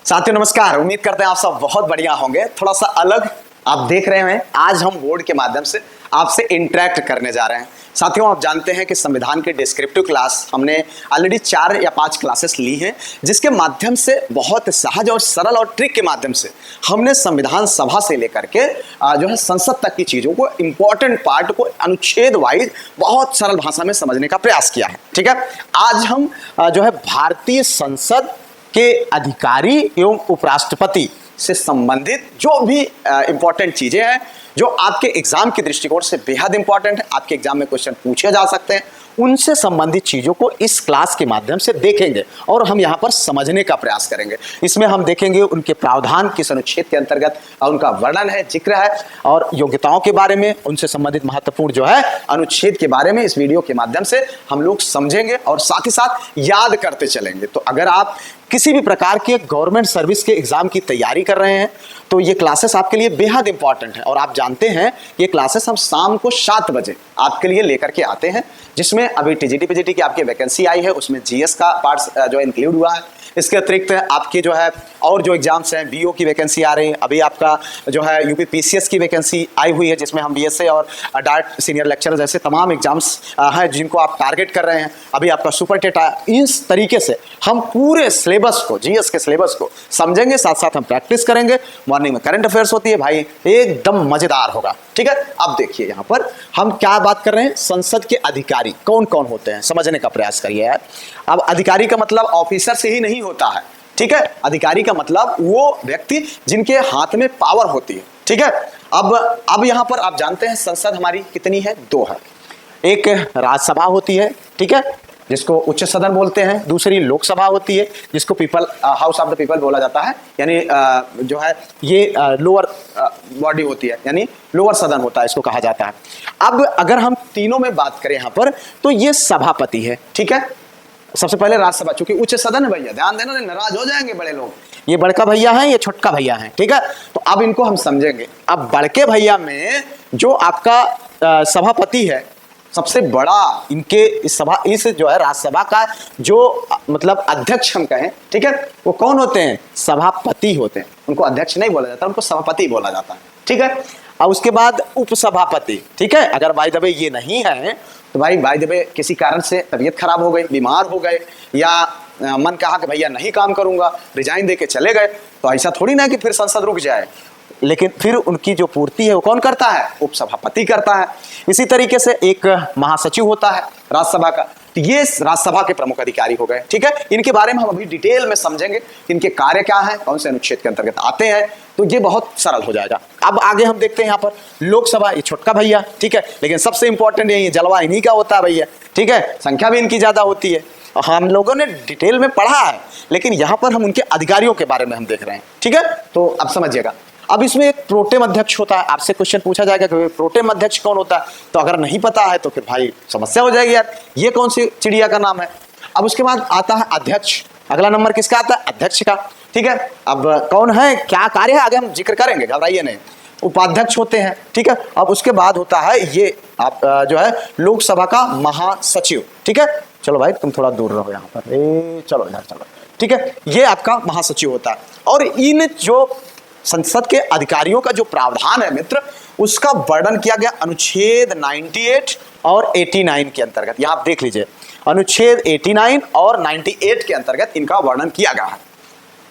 साथियों नमस्कार। उम्मीद करते हैं आप सब बहुत बढ़िया होंगे। थोड़ा सा अलग आप देख रहे हैं। आज हम बोर्ड के माध्यम से आपसे इंटरेक्ट करने जा रहे हैं। साथियों आप जानते हैं कि संविधान की डिस्क्रिप्टिव क्लास हमने ऑलरेडी 4 या 5 क्लासेस ली हैं, जिसके माध्यम से बहुत सहज और सरल और ट्रिक के माध्यम से हमने संविधान सभा से लेकर के जो है संसद तक की चीज़ों को, इंपॉर्टेंट पार्ट को अनुच्छेद वाइज बहुत सरल भाषा में समझने का प्रयास किया है। ठीक है, आज हम जो है भारतीय संसद के अधिकारी एवं उपराष्ट्रपति से संबंधित जो भी इंपॉर्टेंट चीजें हैं, जो आपके एग्जाम के दृष्टिकोण से बेहद इंपॉर्टेंट है, आपके एग्जाम में क्वेश्चन पूछे जा सकते हैं, उनसे संबंधित चीजों को इस क्लास के माध्यम से देखेंगे और हम यहाँ पर समझने का प्रयास करेंगे। इसमें हम देखेंगे उनके प्रावधान किस अनुच्छेद के अंतर्गत उनका वर्णन है, जिक्र है, और योग्यताओं के बारे में, उनसे संबंधित महत्वपूर्ण जो है अनुच्छेद के बारे में इस वीडियो के माध्यम से हम लोग समझेंगे और साथ ही साथ याद करते चलेंगे। तो अगर आप किसी भी प्रकार के गवर्नमेंट सर्विस के एग्जाम की तैयारी कर रहे हैं तो ये क्लासेस आपके लिए बेहद इंपॉर्टेंट है। और आप जानते हैं ये क्लासेस हम शाम को 7 बजे आपके लिए लेकर के आते हैं, जिसमें अभी टीजीटी पीजीटी की आपकी वैकेंसी आई है, उसमें जीएस का पार्ट जो इंक्लूड हुआ है। इसके अतिरिक्त आपकी जो है और जो एग्जाम्स हैं, बीओ की वैकेंसी आ रही है, अभी आपका जो है यूपी पीसीएस की वैकेंसी आई हुई है, जिसमें हम बीएसए और डायरेक्ट सीनियर लेक्चरर जैसे तमाम एग्जाम्स हैं जिनको आप टारगेट कर रहे हैं। अभी आपका सुपर टेट आया। इस तरीके से हम पूरे सिलेबस को, जीएस के सिलेबस को समझेंगे, साथ साथ हम प्रैक्टिस करेंगे। मॉर्निंग में करंट अफेयर्स होती है भाई, एकदम मजेदार होगा। ठीक है, अब देखिए यहाँ पर हम क्या बात कर रहे हैं, संसद के अधिकारी कौन कौन होते हैं समझने का प्रयास करिए यार। अब अधिकारी का मतलब ऑफिसर से ही नहीं होता है। ठीक है, अधिकारी का मतलब वो व्यक्ति जिनके हाथ में पावर होती है। ठीक है, अब यहाँ पर आप जानते हैं संसद हमारी कितनी है, 2 है। एक राज्यसभा होती है, ठीक है, जिसको उच्च सदन बोलते हैं। दूसरी लोकसभा होती है, जिसको people house of the people बोला जाता है, यानी जो है ये लोअर बॉडी होती है, यानी लोअर सदन होता है, इसको कहा जाता है। अब अगर हम तीनों में बात करें यहाँ पर तो ये सभापति है। ठीक है, सबसे पहले राज्यसभा, चूंकि उच्च सदन है भैया, ध्यान देना, नाराज हो जाएंगे बड़े लोग। ये बड़का भैया है, ये छोटका भैया है। ठीक है, तो अब इनको हम समझेंगे। अब बड़के भैया में जो आपका सभापति है, सबसे बड़ा इनके इस जो है राज्यसभा का जो मतलब अध्यक्ष हम कहें, ठीक है, वो कौन होते हैं, सभापति होते हैं। उनको अध्यक्ष नहीं बोला जाता, उनको सभापति बोला जाता है। ठीक है, और उसके बाद उपसभापति। ठीक है, अगर बाय द वे ये नहीं है तो भाई बाय द वे किसी कारण से तबीयत खराब हो गई, बीमार हो गए, या मन कहा कि भैया नहीं काम करूंगा, रिजाइन दे के चले गए, तो ऐसा थोड़ी ना कि फिर संसद रुक जाए, लेकिन फिर उनकी जो पूर्ति है वो कौन करता है, उपसभापति करता है। इसी तरीके से एक महासचिव होता है राज्यसभा का, तो ये राज्यसभा के प्रमुख अधिकारी हो गए। ठीक है, इनके बारे में हम अभी डिटेल में समझेंगे, इनके कार्य क्या है, कौन से अनुच्छेद के अंतर्गत आते हैं, तो ये बहुत सरल हो जाएगा। अब आगे हम देखते हैं यहाँ पर लोकसभा, ये छोटका भैया। ठीक है, लेकिन सबसे इंपॉर्टेंट ये जलवा इन्हीं का होता है भैया। ठीक है, संख्या भी इनकी ज्यादा होती है, हम लोगों ने डिटेल में पढ़ा है, लेकिन यहाँ पर हम उनके अधिकारियों के बारे में हम देख रहे हैं। ठीक है, तो अब समझिएगा। अब इसमें एक प्रोटेम अध्यक्ष होता है। आपसे क्वेश्चन पूछा जाएगा कि प्रोटेम अध्यक्ष कौन होता है, तो अगर नहीं पता है तो फिर भाई समस्या हो जाएगी यार, ये कौन सी चिड़िया का नाम है। अब उसके बाद आता है अध्यक्ष। अगला नंबर किसका आता है, अध्यक्ष का। ठीक है, अब कौन है, क्या कार्य है, आगे हम जिक्र करेंगे, घबराइए नहीं। उपाध्यक्ष होते हैं। ठीक है, अब उसके बाद होता है ये आप जो है लोकसभा का महासचिव। ठीक है, चलो भाई तुम थोड़ा दूर रहो यहाँ पर, चलो इधर चलो। ठीक है, ये आपका महासचिव होता है। और इन जो संसद के अधिकारियों का जो प्रावधान है मित्र, उसका वर्णन किया गया अनुच्छेद 98 और 89 के अंतर्गत। यहां आप देख लीजिए, अनुच्छेद 89 और 98 के अंतर्गत इनका वर्णन किया गया है।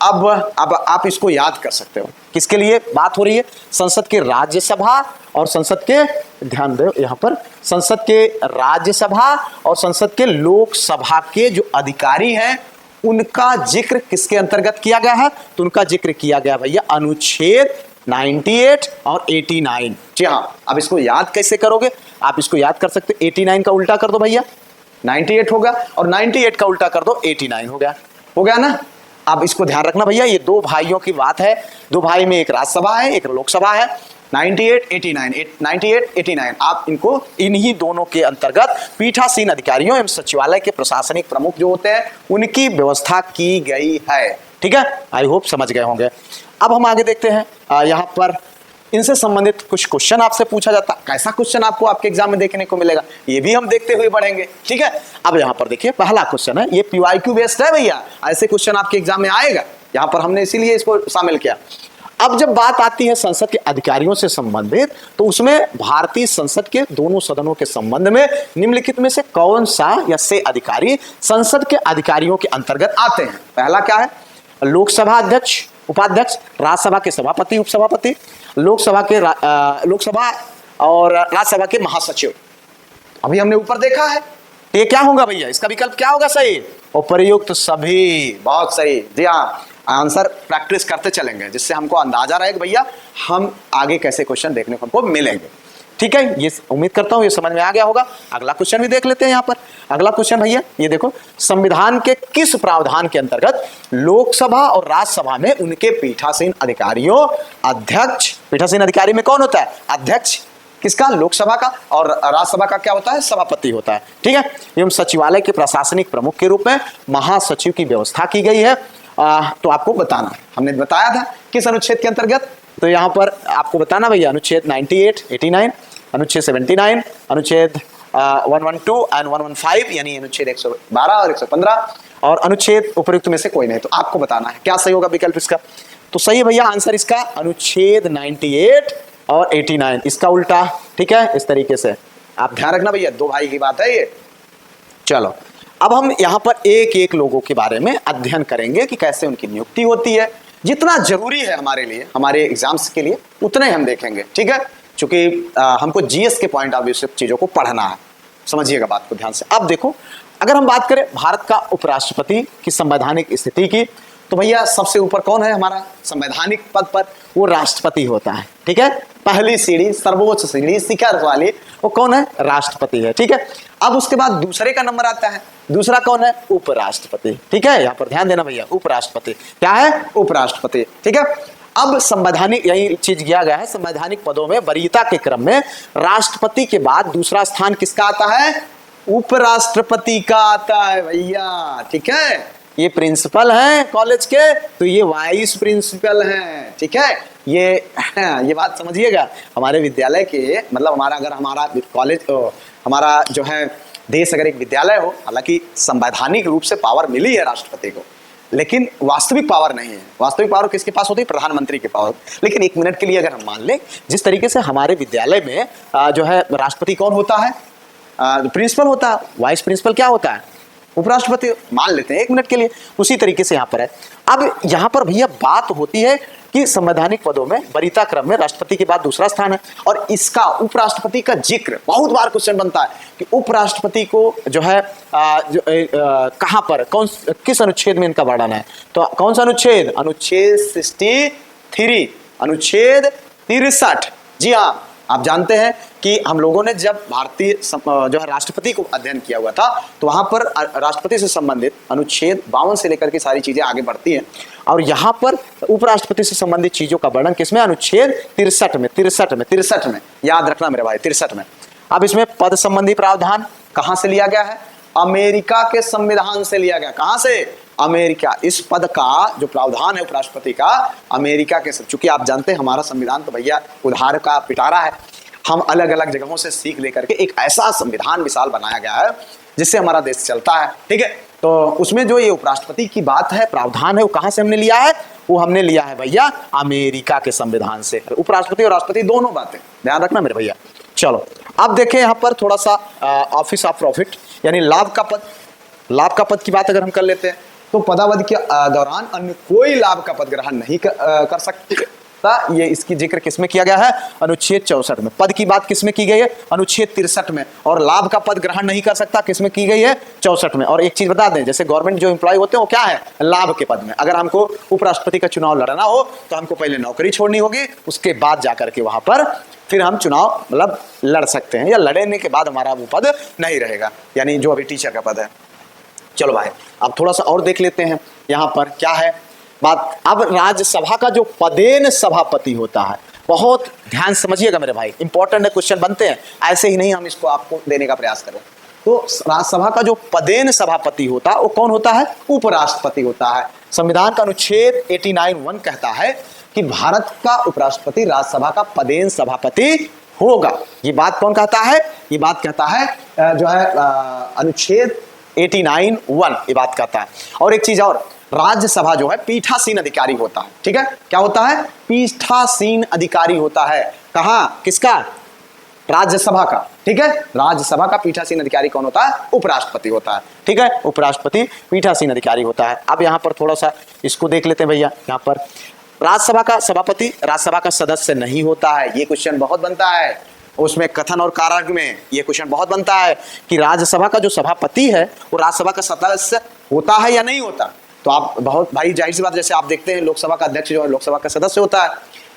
अब आप इसको याद कर सकते हो। किसके लिए बात हो रही है, संसद के राज्यसभा और संसद के, ध्यान दो यहां पर, संसद के राज्यसभा और संसद के लोकसभा के जो अधिकारी हैं उनका जिक्र किसके अंतर्गत किया गया है, तो उनका जिक्र किया गया भैया अनुच्छेद 98 और 89। जी हाँ, अब इसको याद कैसे करोगे, आप इसको याद कर सकते हो, 89 का उल्टा कर दो भैया 98 होगा, और 98 का उल्टा कर दो 89 हो गया ना। अब इसको ध्यान रखना भैया, ये 2 भाइयों की बात है। 2 भाई में एक राज्यसभा है, एक लोकसभा है। 98, 89, आप इनको इन्हीं दोनों के अंतर्गत पीठासीन अधिकारियों एवं सचिवालय के प्रशासनिक प्रमुख जो होते हैं उनकी व्यवस्था की गई है। ठीक है, आई होप समझ गए होंगे। अब हम आगे देखते हैं, यहाँ पर इनसे संबंधित कुछ क्वेश्चन आपसे पूछा जाता है। कैसा क्वेश्चन आपको आपके एग्जाम में देखने को मिलेगा, ये भी हम देखते हुए बढ़ेंगे। ठीक है, अब यहाँ पर देखिए पहला क्वेश्चन है, ये PYQ बेस्ड है भैया, ऐसे क्वेश्चन आपके एग्जाम में आएगा। यहाँ पर हमने इसीलिए इसको शामिल किया। अब जब बात आती है संसद के अधिकारियों से संबंधित, तो उसमें भारतीय संसद के दोनों सदनों के संबंध में निम्नलिखित में से कौन सा या से अधिकारी संसद के अधिकारियों के अंतर्गत आते हैं? पहला क्या है? लोकसभा अध्यक्ष, उपाध्यक्ष, राज्यसभा के सभापति, उपसभापति, लोकसभा और राज्यसभा के महासचिव। अभी हमने ऊपर देखा है, ये क्या होगा भैया? इसका विकल्प क्या होगा सही? उपर्युक्त सभी। बहुत सही, जी हाँ, आंसर प्रैक्टिस करते चलेंगे जिससे हमको अंदाजा रहे कि भैया हम आगे कैसे क्वेश्चन देखने को हमको मिलेंगे। ठीक है, ये उम्मीद करता हूं ये समझ में आ गया होगा। अगला क्वेश्चन भी देख लेते हैं। यहाँ पर अगला क्वेश्चन भैया ये देखो, संविधान के किस प्रावधान के अंतर्गत लोकसभा और राज्यसभा में उनके पीठासीन अधिकारियों अध्यक्ष, पीठासीन अधिकारी में कौन होता है? अध्यक्ष किसका? लोकसभा का, और राज्यसभा का क्या होता है? सभापति होता है। ठीक है, एवं सचिवालय के प्रशासनिक प्रमुख के रूप में महासचिव की व्यवस्था की गई है। तो आपको बताना, हमने बताया था किस अनुच्छेद के अंतर्गत, तो यहाँ पर आपको बताना भैया अनुच्छेद 98, 89, अनुच्छेद 79, अनुच्छेद 112 एंड 115, यानी अनुच्छेद 112 और 115, और अनुच्छेद उपयुक्त में से कोई नहीं। तो आपको बताना है क्या सही होगा विकल्प इसका। तो सही भैया आंसर इसका अनुच्छेद 98 और 89, इसका उल्टा। ठीक है, इस तरीके से आप ध्यान रखना भैया, दो भाई की बात है ये। चलो अब हम यहाँ पर एक एक लोगों के बारे में अध्ययन करेंगे कि कैसे उनकी नियुक्ति होती है। जितना जरूरी है हमारे लिए, हमारे एग्जाम्स के लिए, उतना ही हम देखेंगे। ठीक है, क्योंकि हमको जीएस के पॉइंट ऑफ व्यू से चीजों को पढ़ना है। समझिएगा बात को ध्यान से। अब देखो, अगर हम बात करें भारत का उपराष्ट्रपति की संवैधानिक स्थिति की, तो भैया सबसे ऊपर कौन है हमारा संवैधानिक पद पर? वो राष्ट्रपति होता है। ठीक है, पहली सीढ़ी, सर्वोच्च सीढ़ी, शिखर वाली, वो कौन है? राष्ट्रपति है। ठीक है, अब उसके बाद दूसरे का नंबर आता है, दूसरा कौन है? उपराष्ट्रपति। ठीक है, यहाँ पर ध्यान देना भैया, उपराष्ट्रपति क्या है? उपराष्ट्रपति। ठीक है, अब संवैधानिक यही चीज किया गया है, संवैधानिक पदों में वरीयता के क्रम में राष्ट्रपति के बाद दूसरा स्थान किसका आता है? उपराष्ट्रपति का आता है भैया। ठीक है, ये प्रिंसिपल हैं कॉलेज के, तो ये वाइस प्रिंसिपल हैं। ठीक है, ये बात समझिएगा। हमारे विद्यालय के मतलब हमारा कॉलेज, हमारा जो है देश अगर एक विद्यालय हो, हालांकि संवैधानिक रूप से पावर मिली है राष्ट्रपति को, लेकिन वास्तविक पावर नहीं है। वास्तविक पावर किसके पास होती है? प्रधानमंत्री के पास। लेकिन एक मिनट के लिए अगर हम मान लें, जिस तरीके से हमारे विद्यालय में जो है राष्ट्रपति कौन होता है? प्रिंसिपल होता है। वाइस प्रिंसिपल क्या होता है? उपराष्ट्रपति। मान लेते हैं एक मिनट के लिए, उसी तरीके से यहाँ पर है। अब यहाँ पर भैया बात होती है कि संवैधानिक पदों में वरीयता क्रम में राष्ट्रपति के बाद दूसरा स्थान है, और इसका उपराष्ट्रपति का जिक्र बहुत बार क्वेश्चन बनता है कि उपराष्ट्रपति को जो है कहाँ पर, किस अनुच्छेद में इनका वर्णन है? तो कौन सा अनुच्छेद? अनुच्छेद 63, अनुच्छेद 63। जी हाँ, आप जानते हैं कि हम लोगों ने जब भारतीय जो है राष्ट्रपति को अध्ययन किया हुआ था, तो वहां पर राष्ट्रपति से संबंधित अनुच्छेद 52 से लेकर के सारी चीजें आगे बढ़ती हैं, और यहाँ पर उपराष्ट्रपति से संबंधित चीजों का वर्णन किसमें? अनुच्छेद 63 में। याद रखना मेरे भाई, 63 में। अब इसमें पद संबंधी प्रावधान कहाँ से लिया गया है? अमेरिका के संविधान से लिया गया। कहाँ से? अमेरिका। इस पद का जो प्रावधान है उपराष्ट्रपति का, अमेरिका के, चूंकि आप जानते हैं हमारा संविधान तो भैया उधार का पिटारा है। हम अलग अलग जगहों से सीख लेकर के एक ऐसा संविधान विशाल बनाया गया है जिससे हमारा देश चलता है। ठीक है, तो उसमें जो ये उपराष्ट्रपति की बात है, प्रावधान है, वो कहाँ से हमने लिया है? वो हमने लिया है भैया अमेरिका के संविधान से। उपराष्ट्रपति और राष्ट्रपति दोनों बातें ध्यान रखना मेरे भैया। चलो अब देखें यहाँ पर थोड़ा सा ऑफिस ऑफ प्रॉफिट, यानी लाभ का पद। लाभ का पद की बात अगर हम कर लेते हैं, तो पदावधि के दौरान अन्य कोई लाभ का पद ग्रहण नहीं कर सकते। ये इसकी जिक्र किसमें किया गया है? अनुच्छेद 64 में। पद की बात किसमें की गई है? अनुच्छेद 63 में। और लाभ का पद ग्रहण नहीं कर सकता किसमें की गई है? 64 में। और एक चीज बता दें, जैसे गवर्नमेंट जो एम्प्लॉय होते हैं वो क्या है? लाभ के पद में। अगर हमको उपराष्ट्रपति का चुनाव लड़ना हो तो हमको पहले नौकरी छोड़नी होगी, उसके बाद जाकर के वहां पर फिर हम चुनाव मतलब लड़ सकते हैं, या लड़ने के बाद हमारा वो पद नहीं रहेगा, यानी जो अभी टीचर का पद है। चलो भाई अब थोड़ा सा और देख लेते हैं यहाँ पर क्या है बात। अब राज्यसभा का जो पदेन सभापति होता है, बहुत ध्यान समझिएगा मेरे भाई, इंपॉर्टेंट है, क्वेश्चन बनते हैं, ऐसे ही नहीं हम इसको आपको देने का प्रयास करें। तो राज्यसभा का जो पदेन सभापति होता है वो कौन होता है? उपराष्ट्रपति होता है। संविधान का अनुच्छेद 89(1) कहता है कि भारत का उपराष्ट्रपति राज्यसभा का पदेन सभापति होगा। ये बात कौन कहता है? ये बात कहता है जो है अनुच्छेद 89(1) ये बात कहता है। और एक चीज और, राज्यसभा जो है पीठासीन अधिकारी होता है। ठीक है, क्या होता है? पीठासीन अधिकारी होता है। कहाँ? किसका? राज्यसभा का। ठीक है, राज्यसभा का पीठासीन अधिकारी कौन होता है? उपराष्ट्रपति होता है। ठीक है, उपराष्ट्रपति पीठासीन अधिकारी होता है। अब यहाँ पर थोड़ा सा इसको देख लेते हैं भैया। यहाँ पर राज्यसभा का सभापति राज्यसभा का सदस्य नहीं होता है। ये क्वेश्चन बहुत बनता है, उसमें कथन और कारक में ये क्वेश्चन बहुत बनता है कि राज्यसभा का जो सभापति है वो राज्यसभा का सदस्य होता है या नहीं होता। तो आप बहुत भाई जाहिर सी बात, जैसे आप देखते हैं लोकसभा का अध्यक्ष जो है लोकसभा का सदस्य होता है,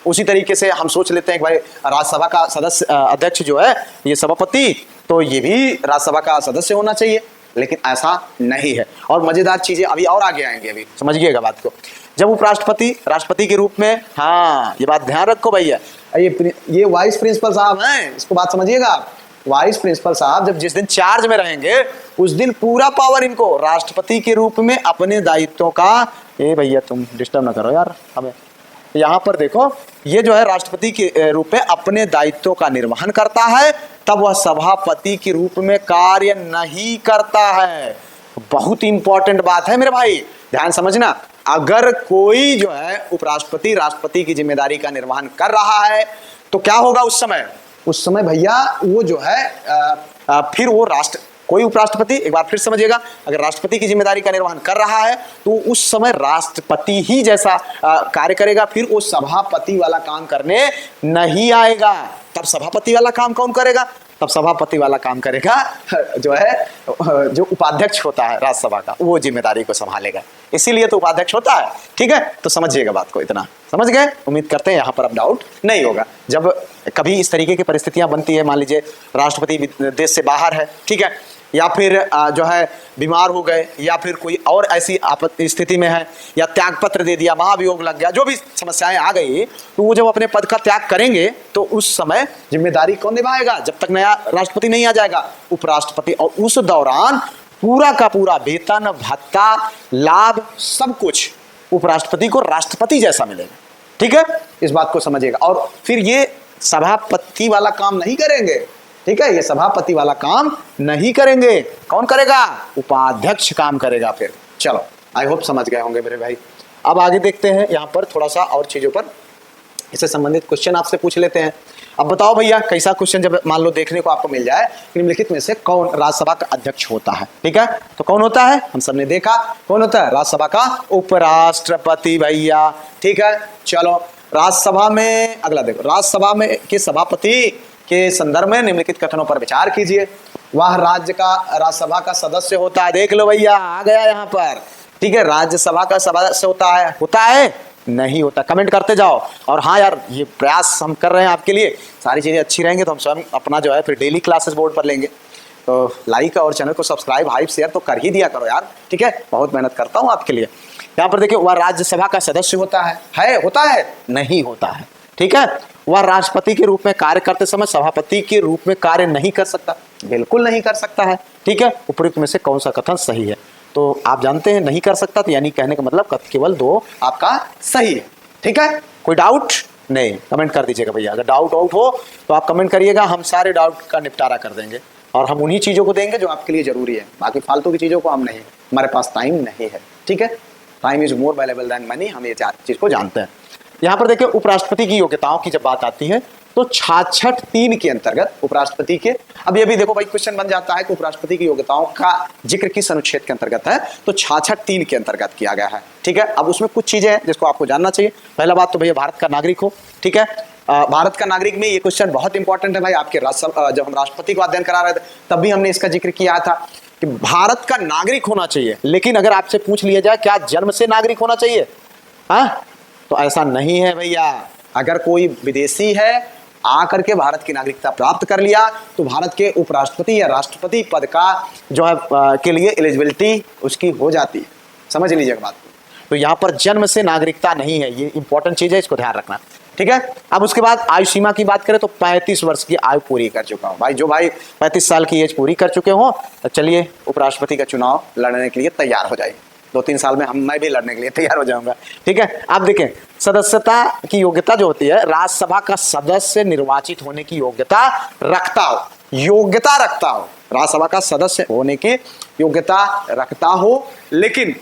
उसी तरीके से हम सोच लेते हैं कि भाई राज्यसभा का सदस्य अध्यक्ष जो है ये सभापति, तो ये भी राज्यसभा का सदस्य होना चाहिए, लेकिन ऐसा नहीं है। और मजेदार चीजें अभी और आगे आएंगे, अभी समझिएगा बात को। जब उपराष्ट्रपति राष्ट्रपति के रूप में, हाँ ये बात ध्यान रखो भैया, ये वाइस प्रिंसिपल साहब हैं, इसको बात समझिएगा आप। वाइस प्रिंसिपल साहब जब जिस दिन चार्ज में रहेंगे उस दिन पूरा पावर इनको राष्ट्रपति के रूप में अपने दायित्वों का, ए भैया तुम डिस्टर्ब ना करो यार हमें, यहाँ पर देखो, ये जो है राष्ट्रपति के रूप में अपने दायित्वों का निर्वहन करता है, तब वह सभापति के रूप में कार्य नहीं करता है। बहुत इंपॉर्टेंट बात है मेरे भाई, ध्यान समझना। अगर कोई जो है उपराष्ट्रपति राष्ट्रपति की जिम्मेदारी का निर्वहन कर रहा है तो क्या होगा उस समय भैया वो जो है फिर वो कोई उपराष्ट्रपति, एक बार फिर समझिएगा, अगर राष्ट्रपति की जिम्मेदारी का निर्वहन कर रहा है तो उस समय राष्ट्रपति ही जैसा कार्य करेगा, फिर वो सभापति वाला काम करने नहीं आएगा। तब सभापति वाला काम कौन करेगा? तब सभापति वाला काम करेगा जो है जो उपाध्यक्ष होता है राज्यसभा का, वो जिम्मेदारी को संभालेगा, इसीलिए तो उपाध्यक्ष होता है। ठीक है, तो समझिएगा बात को, इतना समझ गए? उम्मीद करते हैं यहाँ पर अब डाउट नहीं होगा। जब कभी इस तरीके की परिस्थितियां बनती है, मान लीजिए राष्ट्रपति देश से बाहर है, ठीक है, या फिर जो है बीमार हो गए, या फिर कोई और ऐसी आपत्ति स्थिति में है, या त्याग पत्र दे दिया, महाभियोग लग गया, जो भी समस्याएं आ गई, तो वो जब अपने पद का त्याग करेंगे तो उस समय जिम्मेदारी कौन निभाएगा? जब तक नया राष्ट्रपति नहीं आ जाएगा, उपराष्ट्रपति। और उस दौरान पूरा का पूरा वेतन, भत्ता, लाभ, सब कुछ उपराष्ट्रपति को राष्ट्रपति जैसा मिलेगा। ठीक है, इस बात को समझिएगा। और फिर ये सभापति वाला काम नहीं करेंगे, ठीक है, ये सभापति वाला काम नहीं करेंगे, कौन करेगा? उपाध्यक्ष काम करेगा फिर। चलो, आई होप समझ गए होंगे मेरे भाई। अब आगे देखते हैं, यहाँ पर थोड़ा सा और चीजों पर इससे संबंधित क्वेश्चन आपसे पूछ लेते हैं। अब बताओ भैया, कैसा क्वेश्चन जब मान लो देखने को आपको मिल जाए, निम्नलिखित में से कौन राज्यसभा का अध्यक्ष होता है? ठीक है, तो कौन होता है? हम सबने देखा कौन होता है, राज्यसभा का उपराष्ट्रपति भैया। ठीक है, चलो राज्यसभा में अगला देखो, राज्यसभा में के सभापति के संदर्भ में निम्नलिखित कथनों पर विचार कीजिए। वह राज्यसभा का सदस्य होता है, देख लो भैया आ गया यहाँ पर। ठीक है, राज्यसभा का सदस्य होता है नहीं होता? कमेंट करते जाओ। और हाँ यार, ये प्रयास हम कर रहे हैं आपके लिए, सारी चीजें अच्छी रहेंगे तो हम स्वयं अपना जो है फिर डेली क्लासेस बोर्ड पर लेंगे। तो लाइक और चैनल को सब्सक्राइब, हाइप, शेयर तो कर ही दिया करो यार। ठीक है, बहुत मेहनत करता हूँ आपके लिए। यहाँ पर देखिए, वह राज्यसभा का सदस्य होता है नहीं होता है। ठीक है, वह राष्ट्रपति के रूप में कार्य करते समय सभापति के रूप में कार्य नहीं कर सकता, बिल्कुल नहीं कर सकता है। ठीक है, उपयुक्त में से कौन सा कथन सही है? तो आप जानते हैं नहीं कर सकता, तो यानी कहने का मतलब केवल 2 आपका सही है। ठीक है, कोई डाउट नहीं? कमेंट कर दीजिएगा भैया, अगर डाउट हो तो आप कमेंट करिएगा, हम सारे डाउट का निपटारा कर देंगे और हम उन्हीं चीजों को देंगे जो आपके लिए जरूरी है। बाकी फालतू की चीजों को हम नहीं, हमारे पास टाइम नहीं है। ठीक है, time is more valuable then money, हम ये चीज को जानते हैं। यहाँ पर देखिए, उपराष्ट्रपति की योग्यताओं की जब बात आती है तो 66(3) के अंतर्गत उपराष्ट्रपति के, अब ये भी देखो भाई क्वेश्चन बन जाता है कि उपराष्ट्रपति की योग्यताओं का जिक्र किस अनुच्छेद के अंतर्गत है, तो 66(3) के अंतर्गत किया गया है। ठीक है, अब उसमें कुछ चीजें हैं जिसको आपको जानना चाहिए। पहला बात तो भैया भारत का नागरिक हो। ठीक है, भारत का नागरिक में ये क्वेश्चन बहुत इंपॉर्टेंट है भाई। आपके जब हम राष्ट्रपति को अध्ययन करा रहे थे तब भी हमने इसका जिक्र किया था कि भारत का नागरिक होना चाहिए। लेकिन अगर आपसे पूछ लिया जाए क्या जन्म से नागरिक होना चाहिए, हाँ, तो ऐसा नहीं है भैया। अगर कोई विदेशी है आकर के भारत की नागरिकता प्राप्त कर लिया तो भारत के उपराष्ट्रपति या राष्ट्रपति पद का जो है के लिए एलिजिबिलिटी उसकी हो जाती है। समझ लीजिएगा बात को। तो यहाँ पर जन्म से नागरिकता नहीं है, ये इंपॉर्टेंट चीज है, इसको ध्यान रखना। ठीक है, अब उसके बाद आयु सीमा की बात करें तो 35 वर्ष की आयु पूरी कर चुका हो भाई। जो भाई 35 साल की एज पूरी कर चुके हो तो चलिए उपराष्ट्रपति का चुनाव लड़ने के लिए तैयार हो जाइए। 2-3 साल में मैं भी लड़ने के लिए तैयार हो जाऊंगा। ठीक है, आप देखें सदस्यता की योग्यता जो होती है, राज्यसभा का सदस्य निर्वाचित होने की योग्यता रखता हो, राज्यसभा का सदस्य होने की योग्यता रखता हो। लेकिन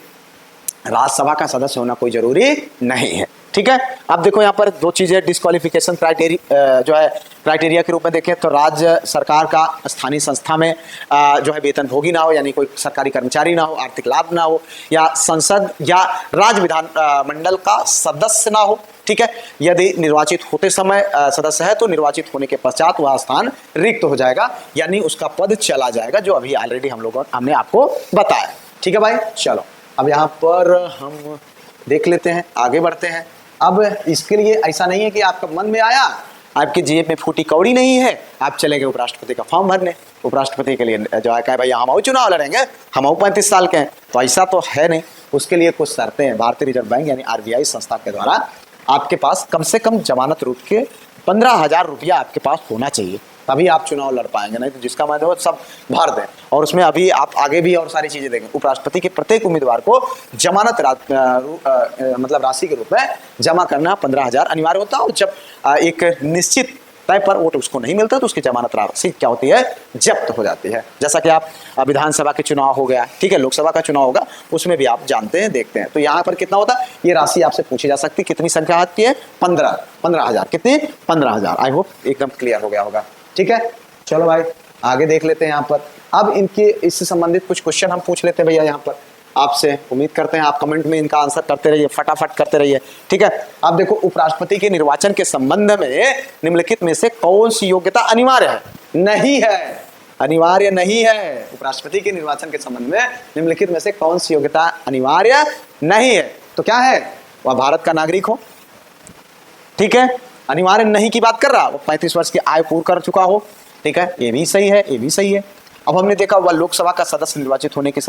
राज्यसभा का सदस्य होना कोई जरूरी नहीं है। ठीक है, अब देखो यहाँ पर दो चीजें डिस्क्वालिफिकेशन क्राइटेरिया जो है क्राइटेरिया के रूप में देखें तो राज्य सरकार का स्थानीय संस्था में जो है वेतन भोगी ना हो, यानी कोई सरकारी कर्मचारी ना हो, आर्थिक लाभ ना हो, या संसद या राज्य विधान मंडल का सदस्य ना हो। ठीक है, यदि निर्वाचित होते समय सदस्य है तो निर्वाचित होने के पश्चात वह स्थान रिक्त हो जाएगा, यानी उसका पद चला जाएगा, जो अभी ऑलरेडी हमने आपको बताया। ठीक है भाई, चलो अब यहाँ पर हम देख लेते हैं, आगे बढ़ते हैं। अब इसके लिए ऐसा नहीं है कि आपका मन में आया, आपकी जेब में फूटी कौड़ी नहीं है, आप चले गए उपराष्ट्रपति का फॉर्म भरने, उपराष्ट्रपति के लिए जो है कहे भैया हम चुनाव लड़ेंगे, हम 35 साल के हैं, तो ऐसा तो है नहीं। उसके लिए कुछ शर्तें हैं। भारतीय रिजर्व बैंक यानी RBI संस्था के द्वारा आपके पास कम से कम जमानत रूप के 15,000 रुपया आपके पास होना चाहिए, तभी आप चुनाव लड़ पाएंगे, नहीं तो जिसका मतलब सब भर दें। और उसमें अभी आप आगे भी और सारी चीजें देखें। उपराष्ट्रपति के प्रत्येक उम्मीदवार को जमानत मतलब राशि के रूप में जमा करना 15,000 अनिवार्य होता है, और जब एक निश्चित तय पर वोट उसको नहीं मिलता तो उसकी जमानत राशि क्या होती है, जब्त हो जाती है। जैसा कि आप विधानसभा के चुनाव हो गया, ठीक है, लोकसभा का चुनाव होगा, उसमें भी आप जानते हैं, देखते हैं। तो यहाँ पर कितना होता है, ये राशि आपसे पूछी जा सकती है, कितनी संख्या आती है, 15,000। कितनी, 15,000। आई होप एकदम क्लियर हो गया होगा। ठीक है, चलो भाई आगे देख लेते हैं। यहाँ पर अब इनके इससे संबंधित कुछ क्वेश्चन हम पूछ लेते हैं भैया यहाँ पर आपसे। उम्मीद करते हैं आप कमेंट में इनका आंसर करते रहिए, फटाफट करते रहिए। ठीक है, अब देखो उपराष्ट्रपति के निर्वाचन के संबंध में निम्नलिखित में से कौन सी योग्यता अनिवार्य है? नहीं है, अनिवार्य नहीं है। उपराष्ट्रपति के निर्वाचन के संबंध में निम्नलिखित में से कौन सी योग्यता अनिवार्य नहीं है? तो क्या है, वह भारत का नागरिक हो। ठीक है, अनिवार्य नहीं की बात कर रहा, वो 35 वर्ष की आयु पूर्ण कर चुका हो। ठीक है, ये भी सही है, ये भी सही है। अब हमने देखा वह लोकसभा का सदस्य निर्वाचित होने की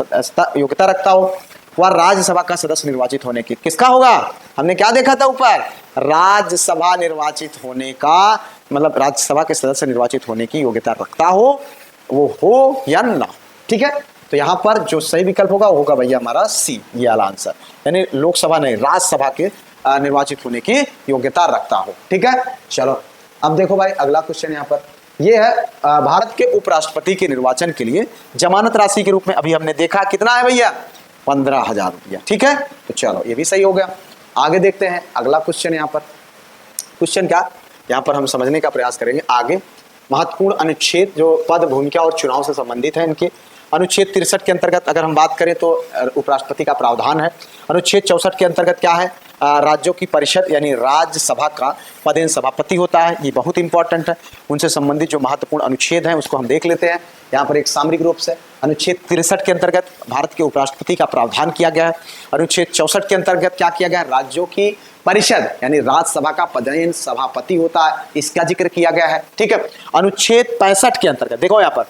योग्यता रखता हो, वह राज्यसभा का सदस्य निर्वाचित होने की किसका होगा? हमने क्या देखा था ऊपर, राज्यसभा निर्वाचित होने का मतलब राज्यसभा के सदस्य निर्वाचित होने की योग्यता रखता हो, वो हो या ना। ठीक है, तो यहाँ पर जो सही विकल्प होगा वो होगा भैया हमारा C, ये वाला आंसर, यानी लोकसभा नहीं राज्यसभा के निर्वाचित होने की योग्यता रखता हो। ठीक है, चलो अब देखो भाई अगला क्वेश्चन यहाँ पर ये है, भारत के उपराष्ट्रपति के निर्वाचन के लिए जमानत राशि के रूप में अभी हमने देखा कितना है भैया, 15,000 रुपया। ठीक है, तो चलो ये भी सही हो गया। आगे देखते हैं अगला क्वेश्चन। यहाँ पर क्वेश्चन क्या, यहाँ पर हम समझने का प्रयास करेंगे। आगे महत्वपूर्ण अनुच्छेद जो पद, भूमिका और चुनाव से संबंधित है, इनके अनुच्छेद 63 के अंतर्गत अगर हम बात करें तो उपराष्ट्रपति का प्रावधान है। अनुच्छेद 64 के अंतर्गत क्या है, राज्यों की परिषद यानी राज्यसभा का पदेन सभापति होता है, ये बहुत इंपॉर्टेंट है। उनसे संबंधित जो महत्वपूर्ण अनुच्छेद हैं उसको हम देख लेते हैं यहाँ पर एक सामरिक रूप से। अनुच्छेद 63 के अंतर्गत भारत के उपराष्ट्रपति का प्रावधान किया गया है। अनुच्छेद 64 के अंतर्गत क्या किया गया, राज्यों की परिषद यानी राज्यसभा का पदेन सभापति होता है, इसका जिक्र किया गया है। ठीक है, अनुच्छेद 65 के अंतर्गत देखो यहाँ पर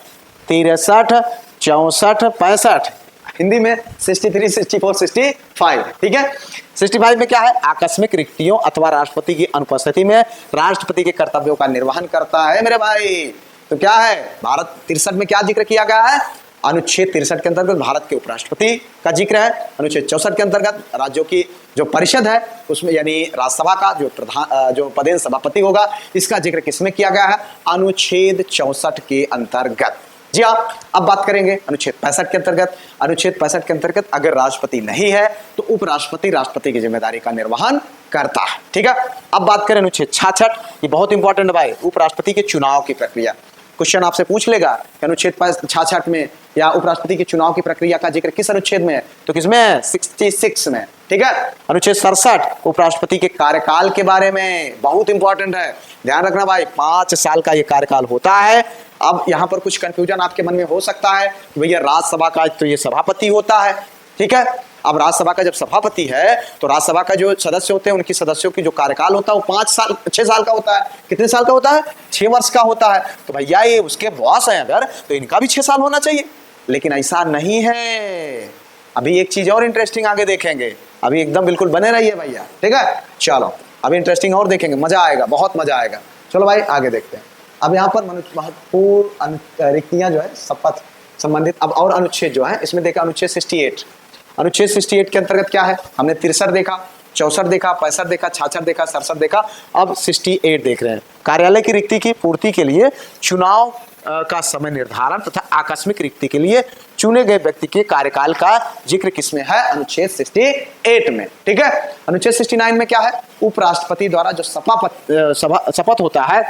63, 64, 65, हिंदी में 63, 64, 65। ठीक है, 65 में क्या है, आकस्मिक रिक्तियों अथवा राष्ट्रपति की अनुपस्थिति में राष्ट्रपति के कर्तव्यों का निर्वहन करता है मेरे भाई। तो क्या है, भारत 63 में क्या जिक्र किया गया है, अनुच्छेद 63 के अंतर्गत भारत के उपराष्ट्रपति का जिक्र है। अनुच्छेद 64 के अंतर्गत राज्यों की जो परिषद है उसमें यानी राज्यसभा का जो पदेन सभापति होगा, इसका जिक्र किसमें किया गया है, अनुच्छेद 64 के अंतर्गत। जी हाँ, अब बात करेंगे अनुच्छेद 65 के अंतर्गत। अनुच्छेद 65 के अंतर्गत अगर राष्ट्रपति नहीं है तो उपराष्ट्रपति राष्ट्रपति की जिम्मेदारी का निर्वहन करता है। ठीक है, अब बात करें अनुच्छेद 66, ये बहुत इंपॉर्टेंट है भाई, उपराष्ट्रपति के चुनाव की प्रक्रिया। क्वेश्चन आपसे पूछ लेगा कि अनुच्छेद 66 में या उपराष्ट्रपति के चुनाव की प्रक्रिया का जिक्र किस अनुच्छेद में है, तो किसमें है, 66 में। ठीक है, अनुच्छेद 67 उपराष्ट्रपति के कार्यकाल के बारे में, बहुत इंपॉर्टेंट है, ध्यान रखना भाई, 5 साल का ये कार्यकाल होता है। अब यहाँ पर कुछ कंफ्यूजन आपके मन में हो सकता है कि भैया राज्यसभा का तो ये सभापति होता है। ठीक है, अब राज्यसभा का जब सभापति है तो राज्यसभा का जो सदस्य होते हैं उनकी सदस्यों की जो कार्यकाल होता है वो 6 साल का होता है। कितने साल का होता है, 6 वर्ष का होता है। तो भैया ये उसके बॉस हैं अगर, तो इनका भी 6 साल होना चाहिए, लेकिन ऐसा नहीं है। अभी एक चीज और इंटरेस्टिंग आगे देखेंगे, अभी एकदम बिल्कुल बने रहिए भैया। ठीक है, चलो अभी इंटरेस्टिंग और देखेंगे, मजा आएगा, बहुत मजा आएगा। चलो भाई आगे देखते हैं। अब यहाँ पर महत्वपूर्ण रिक्तियां जो है शपथ संबंधित अब और अनुच्छेद जो है इसमें देखा, अनुच्छेद 68। अनुच्छेद 68 के अंतर्गत क्या है, हमने 63 देखा, 64 देखा, 65 देखा, 66 देखा, 67 देखा, अब 68 देख रहे हैं। कार्यालय की रिक्ति की पूर्ति के लिए चुनाव का समय निर्धारण तथा आकस्मिक रिक्ति के लिए चुने गए व्यक्ति के कार्यकाल का जिक्र किसमें है? अनुच्छेद 68 में। ठीक है, अनुच्छेद 69 में क्या है? उपराष्ट्रपति द्वारा जो शपथ होता है,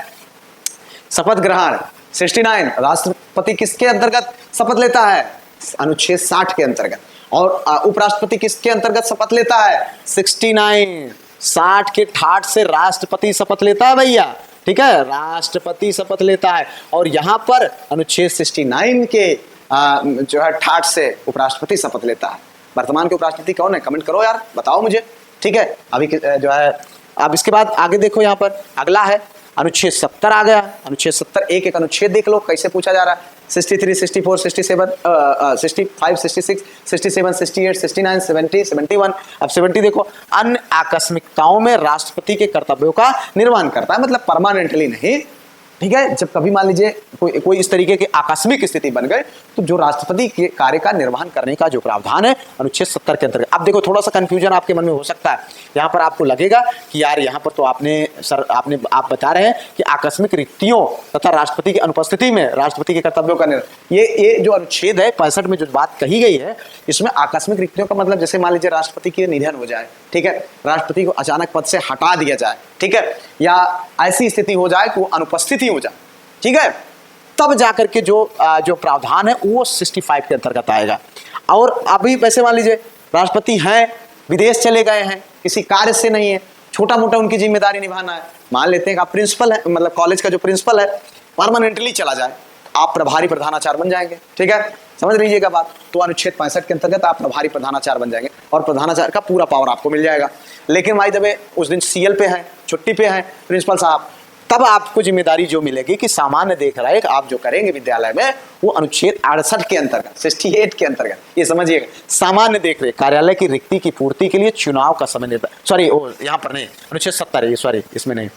शपथ ग्रहण। 69 राष्ट्रपति किसके अंतर्गत शपथ लेता है? अनुच्छेद 60 के अंतर्गत। और उपराष्ट्रपति किसके अंतर्गत शपथ लेता है? 69 60 के ठाठ से राष्ट्रपति शपथ लेता है भैया। ठीक है, राष्ट्रपति शपथ लेता है। और यहां पर अनुच्छेद 69 के जो है ठाठ से उपराष्ट्रपति शपथ लेता है। वर्तमान के उपराष्ट्रपति कौन है? कमेंट करो यार, बताओ मुझे। ठीक है, अभी जो है अब इसके बाद आगे देखो, यहाँ पर अगला है अनुच्छेद 70 आ गया। अनुच्छेद 70 एक अनुच्छेद देख लो कैसे पूछा जा रहा है। 63, 64, 67, 65, 66, 67, 68, 69, 70, 71। अब 70 देखो, अन्य आकस्मिकताओं में राष्ट्रपति के कर्तव्यों का निर्वहन करता है, मतलब परमानेंटली नहीं। ठीक है, जब कभी मान लीजिए कोई इस तरीके की आकस्मिक स्थिति बन गए तो जो राष्ट्रपति के कार्य का निर्वहन करने का जो प्रावधान है अनुच्छेद 70 के अंतर्गत। अब देखो, थोड़ा सा कंफ्यूजन आपके मन में हो सकता है। यहाँ पर आपको लगेगा कि यार यहाँ पर तो आप बता रहे हैं कि आकस्मिक रिक्तियों तथा राष्ट्रपति की अनुपस्थिति में राष्ट्रपति के कर्तव्यों का ये जो अनुच्छेद है 65 में जो बात कही गई है, इसमें आकस्मिक रिक्तियों का मतलब जैसे मान लीजिए राष्ट्रपति के निधन हो जाए, ठीक है, राष्ट्रपति को अचानक पद से हटा दिया जाए, ठीक है, या ऐसी स्थिति हो जाए कि वो अनुपस्थित ही हो जाए, ठीक है, तब जाकर के जो प्रावधान है वो 65 के अंतर्गत आएगा। और अभी वैसे मान लीजिए राष्ट्रपति हैं, विदेश चले गए हैं, किसी कार्य से नहीं है, छोटा मोटा उनकी जिम्मेदारी निभाना है। मान लेते हैं कि आप प्रिंसिपल है, मतलब कॉलेज का जो प्रिंसिपल है परमानेंटली चला जाए, आप प्रभारी प्रधानाचार्य बन जाएंगे। ठीक है, समझ लीजिएगा बात। तो अनुच्छेद 65 के अंतर्गत आप प्रभारी प्रधानाचार्य बन जाएंगे और प्रधानाचार्य का पूरा पावर आपको मिल जाएगा। लेकिन भाई जब उस दिन सीएल पे हैं, छुट्टी पे हैं प्रिंसिपल साहब, तब आपको जिम्मेदारी जो मिलेगी कि सामान्य देख रेख आप जो करेंगे विद्यालय में वो अनुच्छेद 68 के अंतर्गत, 68 के अंतर्गत, ये समझिएगा, सामान्य देख रेख कार्यालय की रिक्ति की पूर्ति के लिए चुनाव का समय निर्धारित, सॉरी यहाँ पर नहीं, अनुच्छेद 70 है, सॉरी इसमें नहीं,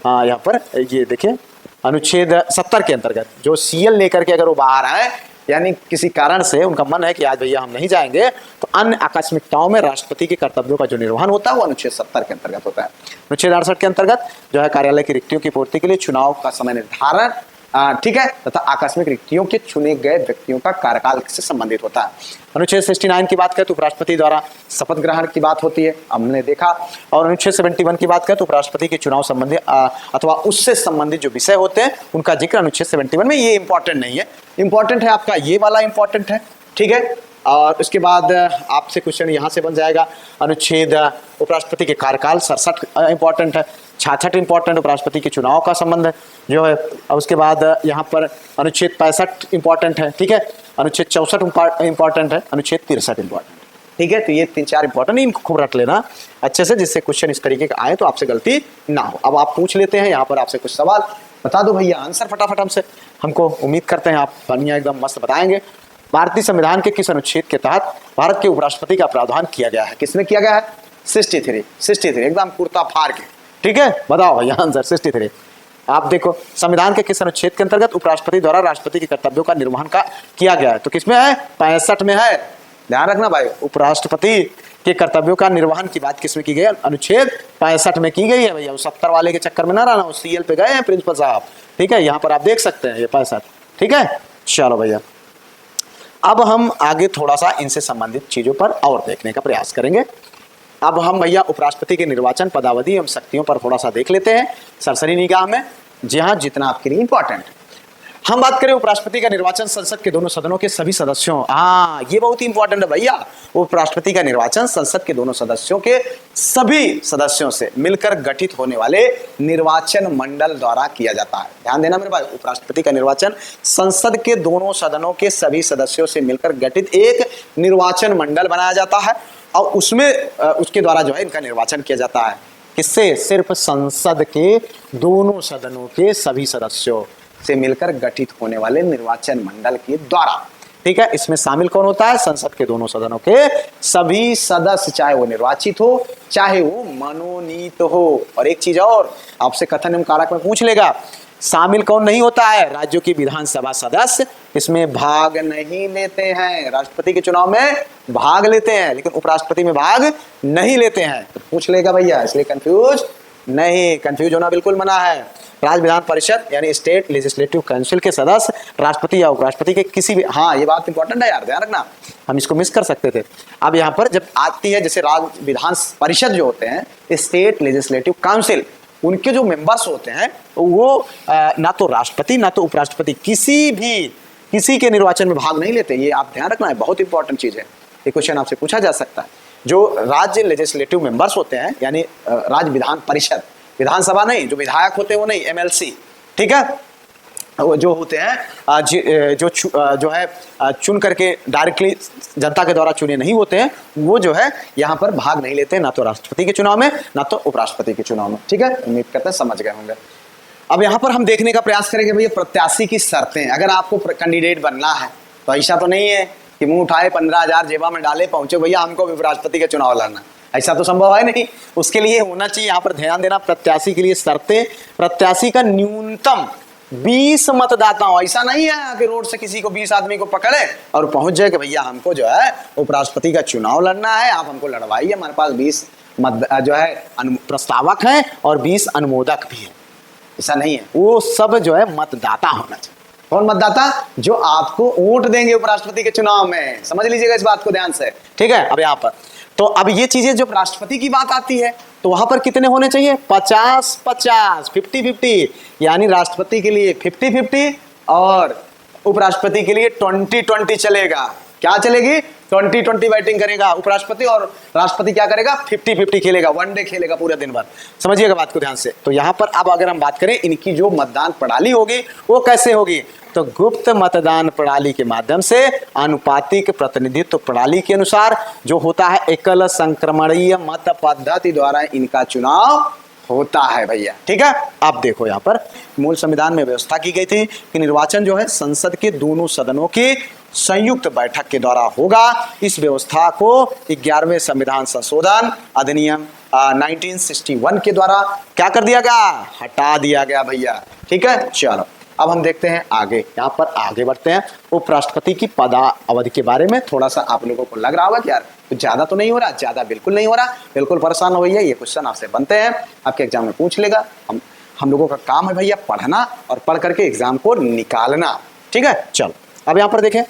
हाँ यहाँ पर ये देखिए अनुच्छेद 70 के अंतर्गत जो सीएल लेकर के अगर वो बाहर आए, यानी किसी कारण से उनका मन है कि आज भैया हम नहीं जाएंगे, तो अन्य आकस्मिकताओं में राष्ट्रपति के कर्तव्यों का जो निर्वहन होता है वो अनुच्छेद 70 के अंतर्गत होता है। अनुच्छेद 68 के अंतर्गत जो है कार्यालय की रिक्तियों की पूर्ति के लिए चुनाव का समय निर्धारण, ठीक है, तथा आकस्मिक रिक्तियों के चुने गए व्यक्तियों का कार्यकाल से संबंधित होता है। अनुच्छेद 69 की बात करें तो उपराष्ट्रपति द्वारा शपथ ग्रहण की बात होती है, हमने देखा। और अनुच्छेद 71 की बात करें तो उपराष्ट्रपति के चुनाव संबंधी अथवा उससे संबंधित जो विषय होते हैं उनका जिक्र अनुच्छेद 71 में। ये इंपॉर्टेंट नहीं है, इंपॉर्टेंट है आपका ये वाला इंपॉर्टेंट है, ठीक है। और उसके बाद आपसे क्वेश्चन यहाँ से बन जाएगा, अनुच्छेद उपराष्ट्रपति के कार्यकाल 67 इंपॉर्टेंट है, 66 इंपॉर्टेंट उपराष्ट्रपति के चुनाव का संबंध जो है। और उसके बाद यहाँ पर अनुच्छेद 65 इंपॉर्टेंट है, ठीक है, अनुच्छेद 64 इंपॉर्टेंट है, अनुच्छेद 63 इंपॉर्टेंट, ठीक है। तो ये 3-4 इंपॉर्टेंट, इनको खूब रख लेना अच्छे से, जिससे क्वेश्चन इस तरीके का आए तो आपसे गलती ना हो। अब आप पूछ लेते हैं यहाँ पर आपसे कुछ सवाल, बता दो भैया आंसर फटाफट हमसे, हमको उम्मीद करते हैं आप बढ़िया एकदम मस्त बताएंगे। भारतीय संविधान के किस अनुच्छेद के तहत भारत के उपराष्ट्रपति का प्रावधान किया गया है? किसमें किया गया है? 63 एकदम कुर्ता फाड़ के, ठीक है, बताओ भैया आंसर 63। आप देखो संविधान के किस अनुच्छेद के अंतर्गत उपराष्ट्रपति द्वारा राष्ट्रपति के कर्तव्यों का निर्वहन का किया गया है? तो किसमें है? 65 में है, ध्यान रखना भाई, उपराष्ट्रपति के कर्तव्यों का निर्वहन की बात किसमें की गई है? अनुच्छेद 65 में की गई है भैया। 70 वाले के चक्कर में ना रहना, सीएल पे गए हैं प्रिंसिपल साहब, ठीक है, यहाँ पर आप देख सकते हैं ये 65, ठीक है। चलो भैया, अब हम आगे थोड़ा सा इनसे संबंधित चीजों पर और देखने का प्रयास करेंगे। अब हम भैया उपराष्ट्रपति के निर्वाचन पदावधि एवं शक्तियों पर थोड़ा सा देख लेते हैं सरसरी निगाह में, जी हाँ, जितना आपके लिए इंपॉर्टेंट है। हम बात करें उपराष्ट्रपति का निर्वाचन संसद के दोनों सदनों के सभी सदस्यों, हाँ ये बहुत ही इंपॉर्टेंट है भैया, उपराष्ट्रपति का निर्वाचन संसद के दोनों सदस्यों के सभी सदस्यों से मिलकर गठित होने वाले निर्वाचन मंडल द्वारा किया जाता है। ध्यान देना मेरे भाई, उपराष्ट्रपति का निर्वाचन संसद के दोनों सदनों के सभी सदस्यों से मिलकर गठित एक निर्वाचन मंडल बनाया जाता है और उसमें उसके द्वारा जो है इनका निर्वाचन किया जाता है। किससे? सिर्फ संसद के दोनों सदनों के सभी सदस्यों से मिलकर गठित होने वाले निर्वाचन मंडल के द्वारा, ठीक है। इसमें शामिल कौन होता है? संसद के दोनों सदनों के सभी सदस्य, चाहे वो निर्वाचित हो चाहे वो मनोनीत हो। और एक चीज और आपसे कथन एवं कारक में पूछ लेगा, शामिल कौन नहीं होता है? राज्यों की विधानसभा सदस्य इसमें भाग नहीं लेते हैं। राष्ट्रपति के चुनाव में भाग लेते हैं लेकिन उपराष्ट्रपति में भाग नहीं लेते हैं, तो पूछ लेगा भैया, इसलिए कंफ्यूज नहीं, कंफ्यूज होना बिल्कुल मना है। राज्य विधान परिषद यानी स्टेट लेजिस्लेटिव काउंसिल के सदस्य राष्ट्रपति या उपराष्ट्रपति के किसी भी, हाँ ये बात इंपॉर्टेंट है यार, ध्यान रखना, हम इसको मिस कर सकते थे। अब यहाँ पर जब आती है जैसे राज्य विधान परिषद जो होते हैं, स्टेट लेजिस्लेटिव काउंसिल, उनके जो मेंबर्स होते हैं वो ना तो राष्ट्रपति ना तो उपराष्ट्रपति किसी के निर्वाचन में भाग नहीं लेते। ये आप ध्यान रखना है, बहुत इंपॉर्टेंट चीज है। ये क्वेश्चन आपसे पूछा जा सकता है। जो राज्य लेजिस्लेटिव मेंबर्स होते हैं यानी राज्य विधान परिषद, विधानसभा नहीं, जो विधायक होते हैं वो नहीं, एमएलसी, ठीक है, वो जो होते हैं जो है चुन करके डायरेक्टली जनता के द्वारा चुने नहीं होते हैं, वो जो है यहाँ पर भाग नहीं लेते हैं, ना तो राष्ट्रपति के चुनाव में ना तो उपराष्ट्रपति के चुनाव में, ठीक है। उम्मीद करते हैं समझ गए होंगे। अब यहाँ पर हम देखने का प्रयास करेंगे भैया प्रत्याशी की शर्तें। अगर आपको कैंडिडेट बनना है तो ऐसा तो नहीं है कि मुंह उठाए 15,000 जेबा में डाले पहुंचे भैया हमको भी उपराष्ट्रपति का चुनाव लड़ना, ऐसा तो संभव है नहीं। उसके लिए होना चाहिए, यहाँ पर ध्यान देना, प्रत्याशी के लिए शर्तें, प्रत्याशी का न्यूनतम 20 मतदाता हो। ऐसा नहीं है कि रोड से किसी को 20 आदमी को पकड़े और पहुंच जाए कि भैया हमको जो है उपराष्ट्रपति का चुनाव लड़ना है, आप हमको लड़वाइए, हमारे पास 20 जो है प्रस्तावक हैं और 20 अनुमोदक भी हैं। ऐसा नहीं है, वो सब जो है मतदाता होना चाहिए। कौन मतदाता? जो आपको वोट देंगे उपराष्ट्रपति के चुनाव में। समझ लीजिएगा इस बात को ध्यान से, ठीक है। अब यहाँ पर तो अब ये चीजें जब राष्ट्रपति की बात आती है तो वहां पर कितने होने चाहिए? 50-50, 50-50, यानी राष्ट्रपति के लिए 50-50 और उपराष्ट्रपति के लिए 20-20 चलेगा। क्या चलेगी? 20-20 बैटिंग करेगा उपराष्ट्रपति और राष्ट्रपति क्या करेगा? 50-50 खेलेगा, वनडे खेलेगा पूरे दिन भर। समझिएगा बात को ध्यान से। तो यहाँ पर अब अगर हम बात करें इनकी जो मतदान प्रणाली होगी वो कैसे होगी, तो गुप्त मतदान प्रणाली के माध्यम से आनुपातिक प्रतिनिधित्व प्रणाली के अनुसार जो होता है एकल संक्रमणीय मत पद्धति द्वारा इनका चुनाव होता है भैया, ठीक है। अब देखो यहाँ पर मूल संविधान में व्यवस्था की गई थी कि निर्वाचन जो है संसद के दोनों सदनों की संयुक्त बैठक के द्वारा होगा। इस व्यवस्था को 11वें संविधान संशोधन अधिनियम 1961 के द्वारा क्या कर दिया गया? हटा दिया गया भैया, ठीक है। चलो अब हम देखते हैं आगे, यहाँ पर आगे बढ़ते हैं। उपराष्ट्रपति की पदावधि के बारे में थोड़ा सा आप लोगों को लग रहा होगा कि यार कुछ ज्यादा तो नहीं हो रहा, ज्यादा बिल्कुल नहीं हो रहा, बिल्कुल परेशान हो भैया, ये क्वेश्चन आपसे बनते हैं, आपके एग्जाम में पूछ लेगा। हम लोगों का काम है भैया पढ़ना और पढ़ करके एग्जाम को निकालना, ठीक है। चलो अब यहाँ पर देखें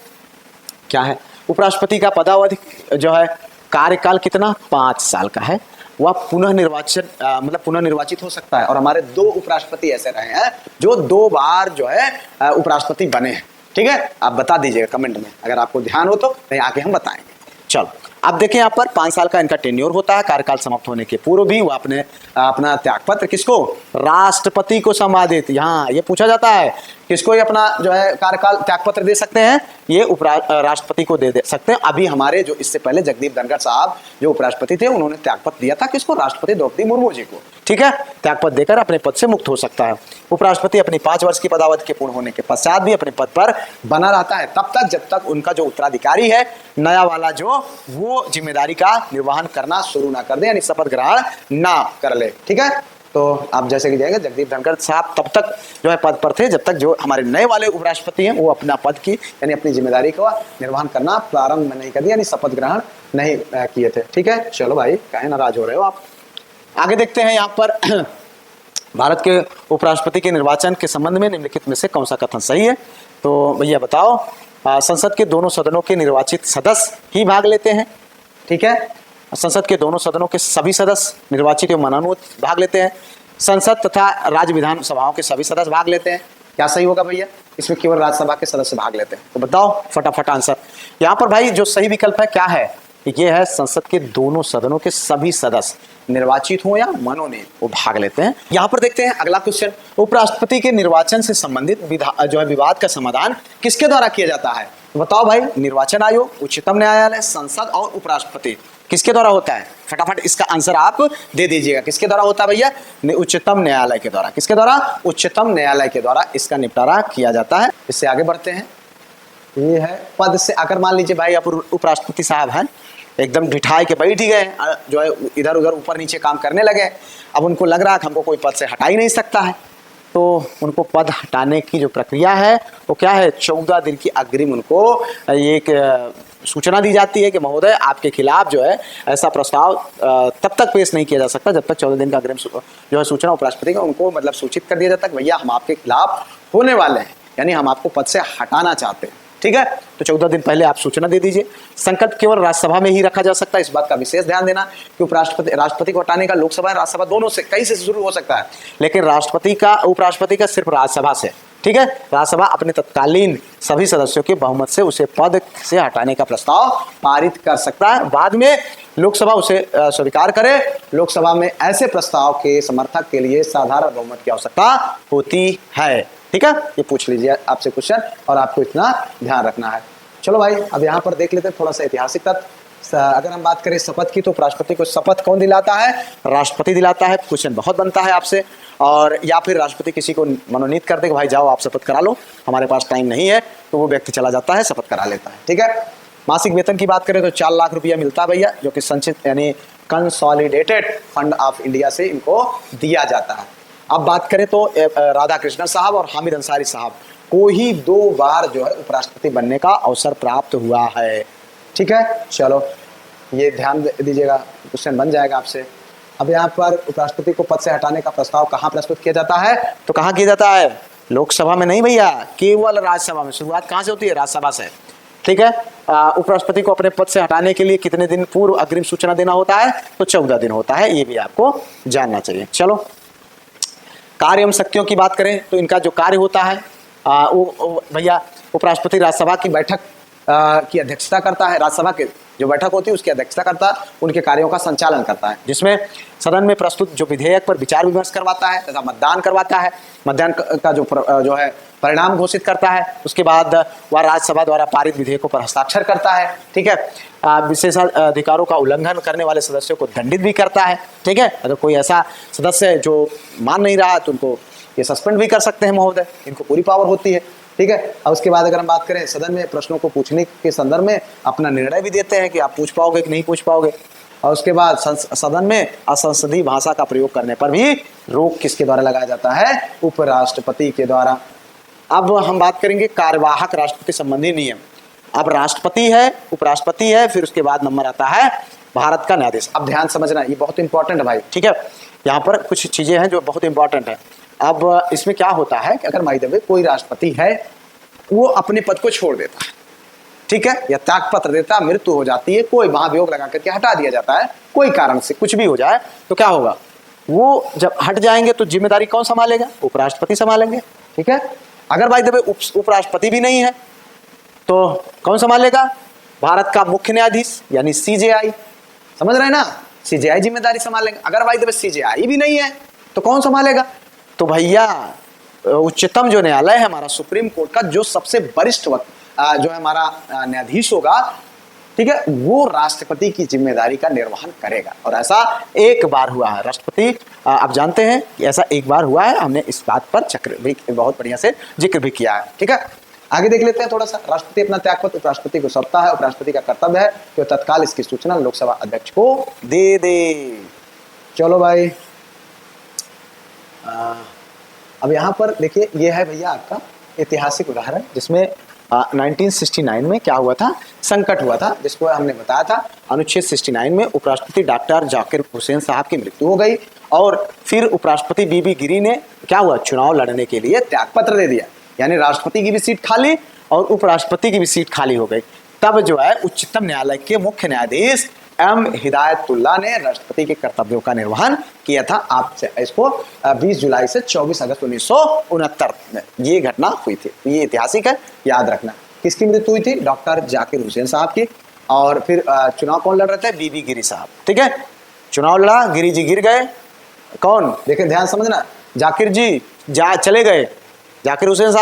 क्या है, उपराष्ट्रपति का पदावधि जो है कार्यकाल कितना? 5 साल का है। वह पुनः निर्वाचित हो सकता है और हमारे 2 उपराष्ट्रपति ऐसे रहे हैं जो 2 बार जो है उपराष्ट्रपति बने हैं, ठीक है। आप बता दीजिएगा कमेंट में, अगर आपको ध्यान हो तो नहीं आगे हम बताएंगे। चलो अब देखें यहाँ पर 5 साल का इनका टेन्योर होता है। कार्यकाल समाप्त होने के पूर्व भी वो अपना त्यागपत्र किसको? राष्ट्रपति को संवादित, यहाँ ये पूछा जाता है किसको ये अपना जो है कार्यकाल त्यागपत्र दे सकते हैं? ये राष्ट्रपति को दे सकते हैं। अभी हमारे जो इससे पहले जगदीप धनखड़ साहब जो उपराष्ट्रपति थे उन्होंने त्यागपत्र दिया था किसको? राष्ट्रपति द्रौपदी मुर्मू जी को, ठीक है। त्यागपत्र देकर अपने पद से मुक्त हो सकता है। उपराष्ट्रपति अपनी 5 वर्ष की पदावधि के पूर्ण होने के पश्चात भी अपने पद पर बना रहता है तब तक जब तक उनका जो उत्तराधिकारी है नया वाला जो वो जिम्मेदारी का निर्वहन करना शुरू ना कर दे, यानी शपथ ग्रहण ना कर ले, ठीक है। तो आप जैसे कि जाएंगे जगदीप धनखड़ साहब तब तक जो है पद पर थे जब तक जो हमारे नए वाले उपराष्ट्रपति हैं वो अपना पद की यानी अपनी जिम्मेदारी का निर्वहन करना प्रारंभ नहीं कर दिया, यानी शपथ ग्रहण नहीं किए थे, ठीक है। चलो भाई काहे नाराज हो रहे हो आप। आगे देखते हैं यहाँ पर भारत के उपराष्ट्रपति के निर्वाचन के संबंध में निम्नलिखित में से कौन सा कथन सही है? तो भैया बताओ। संसद के दोनों सदनों के निर्वाचित सदस्य ही भाग लेते हैं, ठीक है। संसद के दोनों सदनों के सभी सदस्य निर्वाचित एवं मनोनीत भाग लेते हैं। संसद तथा राज्य विधानसभाओं के सभी सदस्य भाग लेते हैं। क्या सही होगा भैया? इसमें केवल राज्यसभा के सदस्य भाग लेते हैं। तो बताओ फटाफट आंसर। यहाँ पर भाई जो सही विकल्प है क्या है? ये है संसद के दोनों सदनों के सभी सदस्य निर्वाचित हो या मनोनीत वो भाग लेते हैं। यहाँ पर देखते हैं अगला क्वेश्चन, उपराष्ट्रपति के निर्वाचन से संबंधित जो है विवाद का समाधान किसके द्वारा किया जाता है? बताओ भाई। निर्वाचन आयोग, उच्चतम न्यायालय, संसद और उपराष्ट्रपति किसके द्वारा होता है? फटाफट इसका आंसर आप दे दीजिएगा। किसके द्वारा होता है भैया? उच्चतम न्यायालय के द्वारा। किसके द्वारा? उच्चतम न्यायालय के द्वारा इसका निपटारा किया जाता है। इससे आगे बढ़ते हैं। ये है पद से आकर मान लीजिए भाई आप उपराष्ट्रपति साहब हैं, एकदम ढिठाई के बैठ ही गए, जो है इधर उधर ऊपर नीचे काम करने लगे। अब उनको लग रहा है कि हमको कोई पद से हटा ही नहीं सकता है, तो उनको पद हटाने की जो प्रक्रिया है वो क्या है, 14 दिन की अग्रिम उनको एक सूचना दी जाती है कि महोदय आपके खिलाफ जो है ऐसा प्रस्ताव तब तक पेश नहीं किया जा सकता जब तक 14 दिन का अग्रिम जो है सूचना उपराष्ट्रपति का उनको मतलब सूचित कर दिया जाता है कि भैया हम आपके खिलाफ होने वाले हैं, यानी हम आपको पद से हटाना चाहते हैं। ठीक है, तो 14 दिन पहले आप सूचना दे दीजिए। संकल्प केवल राज्यसभा में ही रखा जा सकता है, इस बात का विशेष ध्यान देना कि राष्ट्रपति को हटाने का लोकसभा और राज्यसभा दोनों से कहीं से शुरू हो सकता है, लेकिन उपराष्ट्रपति का सिर्फ राज्यसभा से। ठीक है, राज्यसभा अपने तत्कालीन सभी सदस्यों के बहुमत से उसे पद से हटाने का प्रस्ताव पारित कर सकता है, बाद में लोकसभा उसे स्वीकार करे। लोकसभा में ऐसे प्रस्ताव के समर्थक के लिए साधारण बहुमत की आवश्यकता होती है। ठीक है, ये पूछ लीजिए आपसे क्वेश्चन और आपको इतना ध्यान रखना है। चलो भाई, अब यहाँ पर देख लेते हैं थोड़ा सा ऐतिहासिक तथ्य। अगर हम बात करें शपथ की, तो राष्ट्रपति को शपथ कौन दिलाता है, राष्ट्रपति दिलाता है। क्वेश्चन बहुत बनता है आपसे, और या फिर राष्ट्रपति किसी को मनोनीत कर दे कि भाई जाओ आप शपथ करा लो, हमारे पास टाइम नहीं है, तो वो व्यक्ति चला जाता है, शपथ करा लेता है। ठीक है, मासिक वेतन की बात करें तो 4 लाख रुपया मिलता है भैया, जो कि संचित यानी कंसोलिडेटेड फंड ऑफ इंडिया से इनको दिया जाता है। अब बात करें तो राधा कृष्णन साहब और हामिद अंसारी साहब को ही 2 बार जो है उपराष्ट्रपति बनने का अवसर प्राप्त हुआ है। ठीक है, चलो ये ध्यान दीजिएगा, क्वेश्चन बन जाएगा आपसे। अब यहाँ पर उपराष्ट्रपति को पद से हटाने का प्रस्ताव कहाँ प्रस्तुत किया जाता है, तो कहाँ किया जाता है, लोकसभा में नहीं भैया, केवल राज्यसभा में। शुरुआत कहाँ से होती है, राज्यसभा से। ठीक है, उपराष्ट्रपति को अपने पद से हटाने के लिए कितने दिन पूर्व अग्रिम सूचना देना होता है, तो 14 दिन होता है, ये भी आपको जानना चाहिए। चलो, कार्य एवं शक्तियों की बात करें तो इनका जो कार्य होता है वो भैया उपराष्ट्रपति राज्यसभा की बैठक की अध्यक्षता करता है, राज्यसभा के जो बैठक होती है उसकी अध्यक्षता करता है, उनके कार्यों का संचालन करता है, जिसमें सदन में प्रस्तुत जो विधेयक पर विचार विमर्श करवाता है तथा मतदान करवाता है, मतदान का जो है परिणाम घोषित करता है, उसके बाद वह राज्यसभा द्वारा पारित विधेयकों पर हस्ताक्षर करता है। ठीक है, विशेषाधिकारों का उल्लंघन करने वाले सदस्यों को दंडित भी करता है। ठीक है, अगर कोई ऐसा सदस्य है जो मान नहीं रहा है तो उनको ये सस्पेंड भी कर सकते हैं महोदय, इनको पूरी पावर होती है। ठीक है, और उसके बाद अगर हम बात करें सदन में प्रश्नों को पूछने के संदर्भ में अपना निर्णय भी देते हैं कि आप पूछ पाओगे कि नहीं पूछ पाओगे, और उसके बाद सदन में असंसदीय भाषा का प्रयोग करने पर भी रोक किसके द्वारा लगाया जाता है, उपराष्ट्रपति के द्वारा। अब हम बात करेंगे कार्यवाहक राष्ट्रपति संबंधी नियम। अब राष्ट्रपति है, उपराष्ट्रपति है, फिर उसके बाद नंबर आता है भारत का न्यायाधीश। अब ध्यान समझना, ये बहुत इंपॉर्टेंट है भाई। ठीक है, यहाँ पर कुछ चीजें हैं जो बहुत इंपॉर्टेंट है। अब इसमें क्या होता है कि अगर मान लीजिए कोई राष्ट्रपति है, वो अपने पद को छोड़ देता है, ठीक है, या त्यागपत्र देता, मृत्यु हो जाती है, कोई महाभियोग लगा करके हटा दिया जाता है, कोई कारण से कुछ भी हो जाए, तो क्या होगा, वो जब हट जाएंगे तो जिम्मेदारी कौन संभालेगा, उपराष्ट्रपति संभालेंगे। ठीक है, अगर भाई दबे उपराष्ट्रपति भी नहीं है तो कौन संभालेगा, भारत का मुख्य न्यायाधीश यानी सीजेआई, समझ रहे हैं ना, सीजेआई जिम्मेदारी संभालेंगे। अगर भाई दबे सीजेआई भी नहीं है तो कौन संभालेगा, तो भैया उच्चतम जो न्यायालय है हमारा, सुप्रीम कोर्ट का जो सबसे वरिष्ठ जो है हमारा न्यायाधीश होगा, ठीक है, वो राष्ट्रपति की जिम्मेदारी का निर्वहन करेगा। और ऐसा एक बार हुआ है, राष्ट्रपति आप जानते हैं कि ऐसा एक बार हुआ है, हमने इस बात पर चक्र भी बहुत बढ़िया से जिक्र भी किया है। ठीक है, आगे देख लेते हैं थोड़ा सा। राष्ट्रपति अपना त्यागपत्र उपराष्ट्रपति को सौंपता है, उपराष्ट्रपति का कर्तव्य है कि तत्काल इसकी सूचना लोकसभा अध्यक्ष को दे दे। चलो भाई, अब यहाँ पर देखिए, ये है भैया आपका ऐतिहासिक उदाहरण, जिसमें 1969 में क्या हुआ था, संकट हुआ था, जिसको हमने बताया था। अनुच्छेद 69 में उपराष्ट्रपति डॉक्टर जाकिर हुसैन साहब की मृत्यु हो गई, और फिर उपराष्ट्रपति बीबी गिरी ने क्या हुआ, चुनाव लड़ने के लिए त्यागपत्र दे दिया, यानी राष्ट्रपति की भी सीट खाली और उपराष्ट्रपति की भी सीट खाली हो गई। तब जो है उच्चतम न्यायालय के मुख्य न्यायाधीश एम हिदायतुल्लाह ने राष्ट्रपति के कर्तव्यों का निर्वहन किया था। आप इसको 20 जुलाई से 24 अगस्त 1969 में ये घटना हुई थी। ये ऐतिहासिक है, याद रखना। किसकी मृत्यु हुई थी, डॉक्टर जाकिर हुसैन साहब की। और फिर चुनाव कौन लड़ रहे थे, बीबी गिरी साहब। ठीक है, चुनाव लड़ा, गिरी जी गिर गए। कौन, देखिए ध्यान समझना, जाकिर जी चले गए, जाकिर हुसैन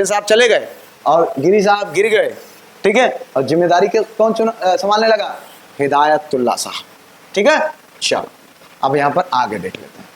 साहब चले गए और गिरी साहब गिर गए। ठीक है, और जिम्मेदारी के कौन संभालने लगा, हिदायतुल्लाह साहब। ठीक है, चलो अब यहाँ पर आगे देख लेते हैं।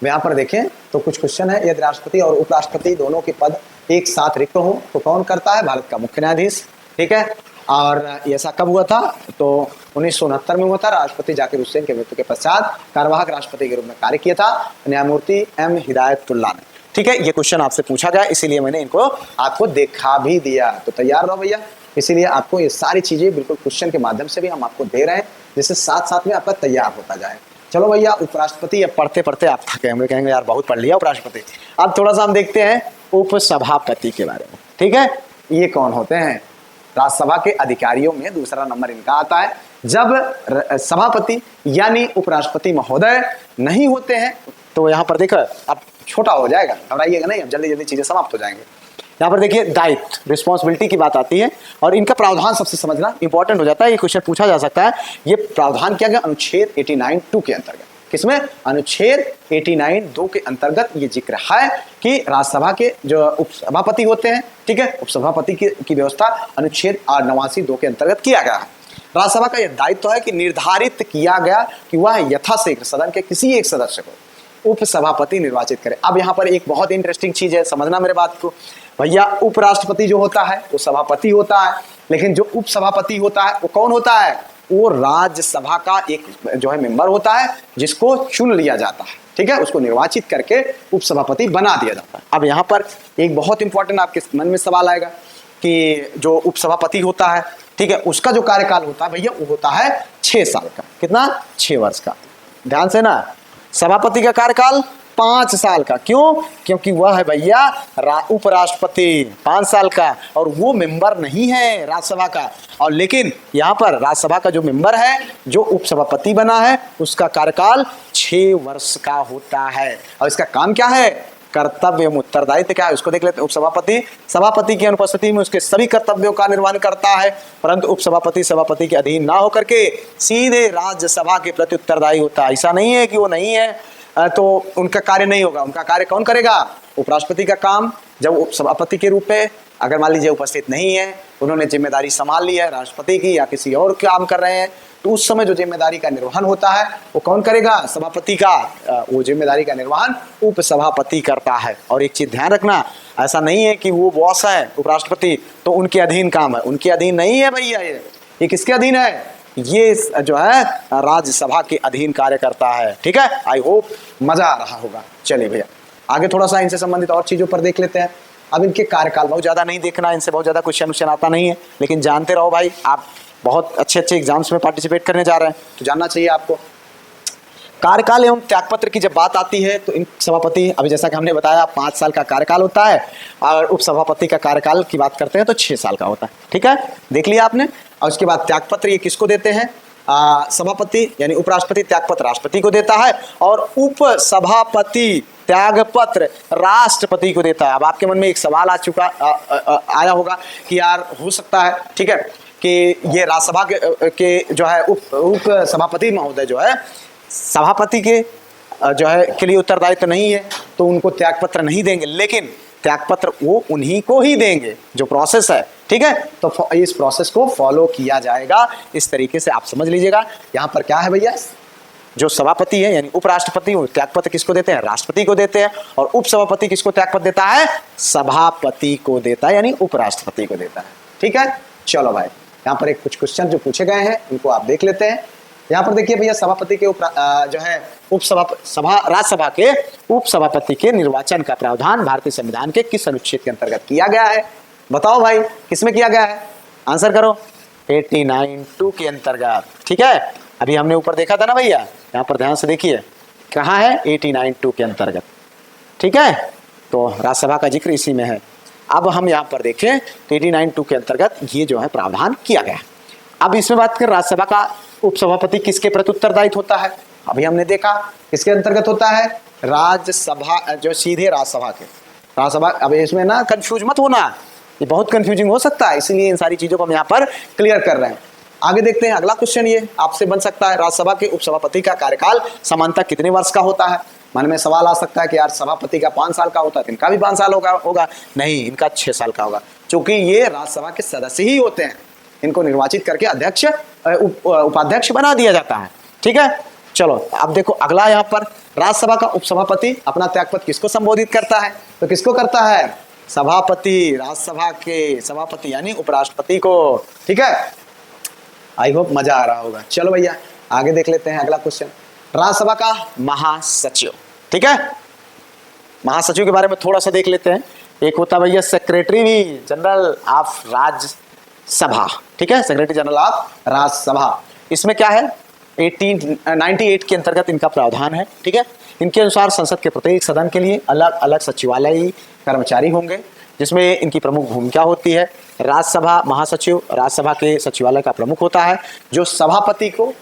यहाँ पर देखें तो कुछ क्वेश्चन है, यदि राष्ट्रपति और उपराष्ट्रपति दोनों के पद एक साथ रिक्त हो तो कौन करता है, भारत का मुख्य न्यायाधीश। ठीक है, और ये ऐसा कब हुआ था? तो 1969 में हुआ था। राष्ट्रपति जाकिर हुसैन के मृत्यु के पश्चात कार्यवाहक राष्ट्रपति के रूप में कार्य किया था न्यायमूर्ति एम हिदायतुल्लाह ने। ठीक है, ये क्वेश्चन आपसे पूछा गया, इसीलिए मैंने इनको आपको देखा भी दिया। तो तैयार रहो भैया, इसीलिए आपको ये सारी चीजें बिल्कुल क्वेश्चन के माध्यम से भी हम आपको दे रहे हैं, जिससे साथ साथ में आपका तैयार होता जाए। चलो भैया, उपराष्ट्रपति अब पढ़ते पढ़ते आप थके होंगे, कहेंगे यार बहुत पढ़ लिया उपराष्ट्रपति। अब थोड़ा सा हम देखते हैं उपसभापति के बारे में। ठीक है, ये कौन होते हैं? राज्यसभा के अधिकारियों में दूसरा नंबर इनका आता है। जब सभापति यानी उपराष्ट्रपति महोदय नहीं होते हैं तो यहाँ पर देखो, अब छोटा हो जाएगा, घबराइएगा नहीं, अब जल्दी जल्दी चीजें समाप्त हो जाएंगे। यहाँ पर देखिए दायित्व, रिस्पॉन्सिबिलिटी की बात आती है और इनका प्रावधान सबसे समझना इंपॉर्टेंट हो जाता है। ये क्वेश्चन पूछा जा सकता है। ये प्रावधान किया गया अनुच्छेद 89(2) के अंतर्गत। किसमें? अनुच्छेद 89(2) के अंतर्गत ये जिक्र है कि राज्यसभा के जो उपसभापति होते हैं, ठीक है, उपसभापति की व्यवस्था अनुच्छेद 89(2) के अंतर्गत किया गया है। राज्यसभा का यह दायित्व है कि निर्धारित किया गया कि वह यथाशीघ्र सदन के किसी एक सदस्य को उपसभापति निर्वाचित करे। अब यहाँ पर एक बहुत इंटरेस्टिंग चीज है, समझना मेरे बात को भैया। उपराष्ट्रपति जो होता है वो सभापति होता है, लेकिन जो उपसभापति होता है वो कौन होता है? वो राज्यसभा का एक जो है मेंबर होता है, जिसको चुन लिया जाता है। ठीक है, उसको निर्वाचित करके उपसभापति बना दिया जाता है। अब यहाँ पर एक बहुत इंपॉर्टेंट आपके मन में सवाल आएगा कि जो उपसभापति होता है, ठीक है, उसका जो कार्यकाल होता है भैया वो होता है 6 साल का। कितना? 6 वर्ष का। ध्यान से ना, सभापति का कार्यकाल 5 साल का। क्यों? क्योंकि वह है भैया उपराष्ट्रपति 5 साल का, और वो मेंबर नहीं है राज्यसभा का। और लेकिन यहाँ पर राज्यसभा का जो मेंबर है, जो उपसभापति बना है, उसका कार्यकाल 6 वर्ष का होता है। और इसका काम क्या है? कर्तव्य एवं उत्तरदायित्व क्या है उसको देख लेते हैं। उपसभापति सभापति की अनुपस्थिति में उसके सभी कर्तव्यों का निर्वहन करता है, परंतु उपसभापति सभापति के अधीन ना होकर के सीधे राज्यसभा के प्रति उत्तरदायी होता है। ऐसा नहीं है कि वो नहीं है तो उनका कार्य नहीं होगा। उनका कार्य कौन करेगा? उपराष्ट्रपति का काम जब उपसभापति के रूप में अगर मान लीजिए उपस्थित नहीं है, उन्होंने जिम्मेदारी संभाल ली है राष्ट्रपति की या किसी और काम कर रहे हैं, तो उस समय जो जिम्मेदारी का निर्वहन होता है वो कौन करेगा? सभापति का। वो जिम्मेदारी का निर्वहन उपसभापति करता है। और एक चीज ध्यान रखना, ऐसा नहीं है कि वो बॉस है उपराष्ट्रपति तो उनके अधीन काम है। उनके अधीन नहीं है भैया। ये किसके अधीन है? ये जो है राज्यसभा के अधीन कार्य करता है। ठीक है, आई होप मजा आ रहा होगा। चलिए भैया आगे थोड़ा सा इनसे संबंधित और चीजों पर देख लेते हैं। अब इनके कार्यकाल बहुत ज्यादा नहीं देखना, इनसे बहुत ज्यादा क्वेश्चन आता नहीं है, लेकिन जानते रहो भाई, आप बहुत अच्छे अच्छे एग्जाम्स में पार्टिसिपेट करने जा रहे हैं तो जानना चाहिए आपको। कार्यकाल एवं त्यागपत्र की जब बात आती है तो इन सभापति, अभी जैसा कि हमने बताया 5 साल का कार्यकाल होता है, और उपसभापति का कार्यकाल की बात करते हैं तो 6 साल का होता है। ठीक है, देख लिया आपने। और उसके बाद त्यागपत्र ये किसको देते हैं? सभापति यानी उपराष्ट्रपति त्यागपत्र राष्ट्रपति को देता है, और उपसभापति त्यागपत्र राष्ट्रपति को देता है। अब आपके मन में एक सवाल आया होगा कि यार हो सकता है, ठीक है, कि ये राज्यसभा के जो है उप सभापति महोदय जो है सभापति के जो है के लिए उत्तरदायित्व नहीं है तो उनको त्यागपत्र नहीं देंगे, लेकिन त्यागपत्र वो उन्हीं को ही देंगे। जो प्रोसेस है, ठीक है, तो इस प्रोसेस को फॉलो किया जाएगा। इस तरीके से आप समझ लीजिएगा। यहाँ पर क्या है भैया, जो सभापति है यानी उपराष्ट्रपति, त्यागपत्र किसको देते हैं? राष्ट्रपति को देते हैं। और उपसभापति किसको त्यागपत्र देता है? सभापति को देता है, यानी उपराष्ट्रपति को देता है। ठीक है, चलो भाई यहाँ पर एक कुछ क्वेश्चन जो पूछे गए हैं उनको आप देख लेते हैं। यहाँ पर देखिए भैया, सभापति के जो है राज्यसभा के उपसभापति के निर्वाचन का प्रावधान भारतीय संविधान के किस अनुच्छेद के अंतर्गत किया गया है? बताओ भाई, किसमें किया गया है? आंसर करो। 89(2) के अंतर्गत। ठीक है, अभी हमने ऊपर देखा था ना भैया, यहाँ पर ध्यान से देखिए कहाँ है? 89(2) के अंतर्गत। ठीक है, तो राज्यसभा का जिक्र इसी में है। अब हम यहाँ पर देखें तो 89(2) के अंतर्गत ये जो है प्रावधान किया गया है। अब इसमें बात करें राज्यसभा का उपसभापति किसके प्रति उत्तरदायित्व होता है? अभी हमने देखा किसके अंतर्गत होता है? राज्यसभा, जो सीधे राज्यसभा के। राज्यसभा, अब इसमें ना कंफ्यूज मत होना, ये बहुत कंफ्यूजिंग हो सकता है, इसीलिए इन सारी चीजों को हम यहाँ पर क्लियर कर रहे हैं। आगे देखते हैं अगला क्वेश्चन। ये आपसे बन सकता है, राज्यसभा के उपसभापति का कार्यकाल सामान्यतः कितने वर्ष का होता है? मन में सवाल आ सकता है कि यार सभापति का 5 साल का होता है, इनका भी 5 साल होगा। नहीं, इनका 6 साल का होगा, क्योंकि ये राज्यसभा के सदस्य ही होते हैं। इनको निर्वाचित करके अध्यक्ष उपाध्यक्ष बना दिया जाता है। ठीक है, चलो अब देखो अगला, यहाँ पर राज्यसभा का उपसभापति अपना त्यागपत्र किसको संबोधित करता है? तो किसको करता है? सभापति, राज्यसभा के सभापति यानी उपराष्ट्रपति को। ठीक है, आई होप मजा आ रहा होगा। चलो भैया आगे देख लेते हैं अगला क्वेश्चन, राज्यसभा का महासचिव। ठीक है, महासचिव के बारे में थोड़ा सा देख लेते हैं। एक होता है भैया सेक्रेटरी भी जनरल ऑफ राज्यसभा। ठीक है, सेक्रेटरी जनरल ऑफ राज्यसभा। इसमें क्या है, 1898 के अंतर्गत इनका प्रावधान है। ठीक है, इनके अनुसार संसद के प्रत्येक सदन के लिए अलग अलग सचिवालयी कर्मचारी होंगे, जिसमें इनकी प्रमुख भूमिका होती है। राज्यसभा महासचिव राज्यसभा के सचिवालय का प्रमुख होता है, जो सभापति को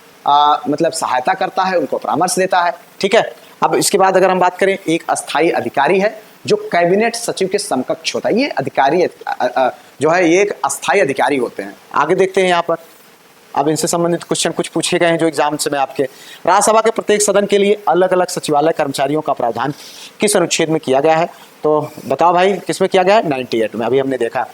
मतलब सहायता करता है, उनको परामर्श देता है। ठीक है, अब इसके बाद अगर हम बात करें, एक अस्थाई अधिकारी है जो कैबिनेट सचिव के समकक्ष होता है। ये अधिकारी जो है ये एक अस्थाई अधिकारी होते हैं। आगे देखते हैं यहाँ पर, अब इनसे संबंधित क्वेश्चन कुछ पूछे गए हैं जो एग्जाम में आपके। राज्यसभा के प्रत्येक सदन के लिए अलग अलग सचिवालय कर्मचारियों का प्रावधान किस अनुच्छेद में किया गया है? तो बताओ भाई, किसमें किया गया है? 98 में। अभी हमने देखा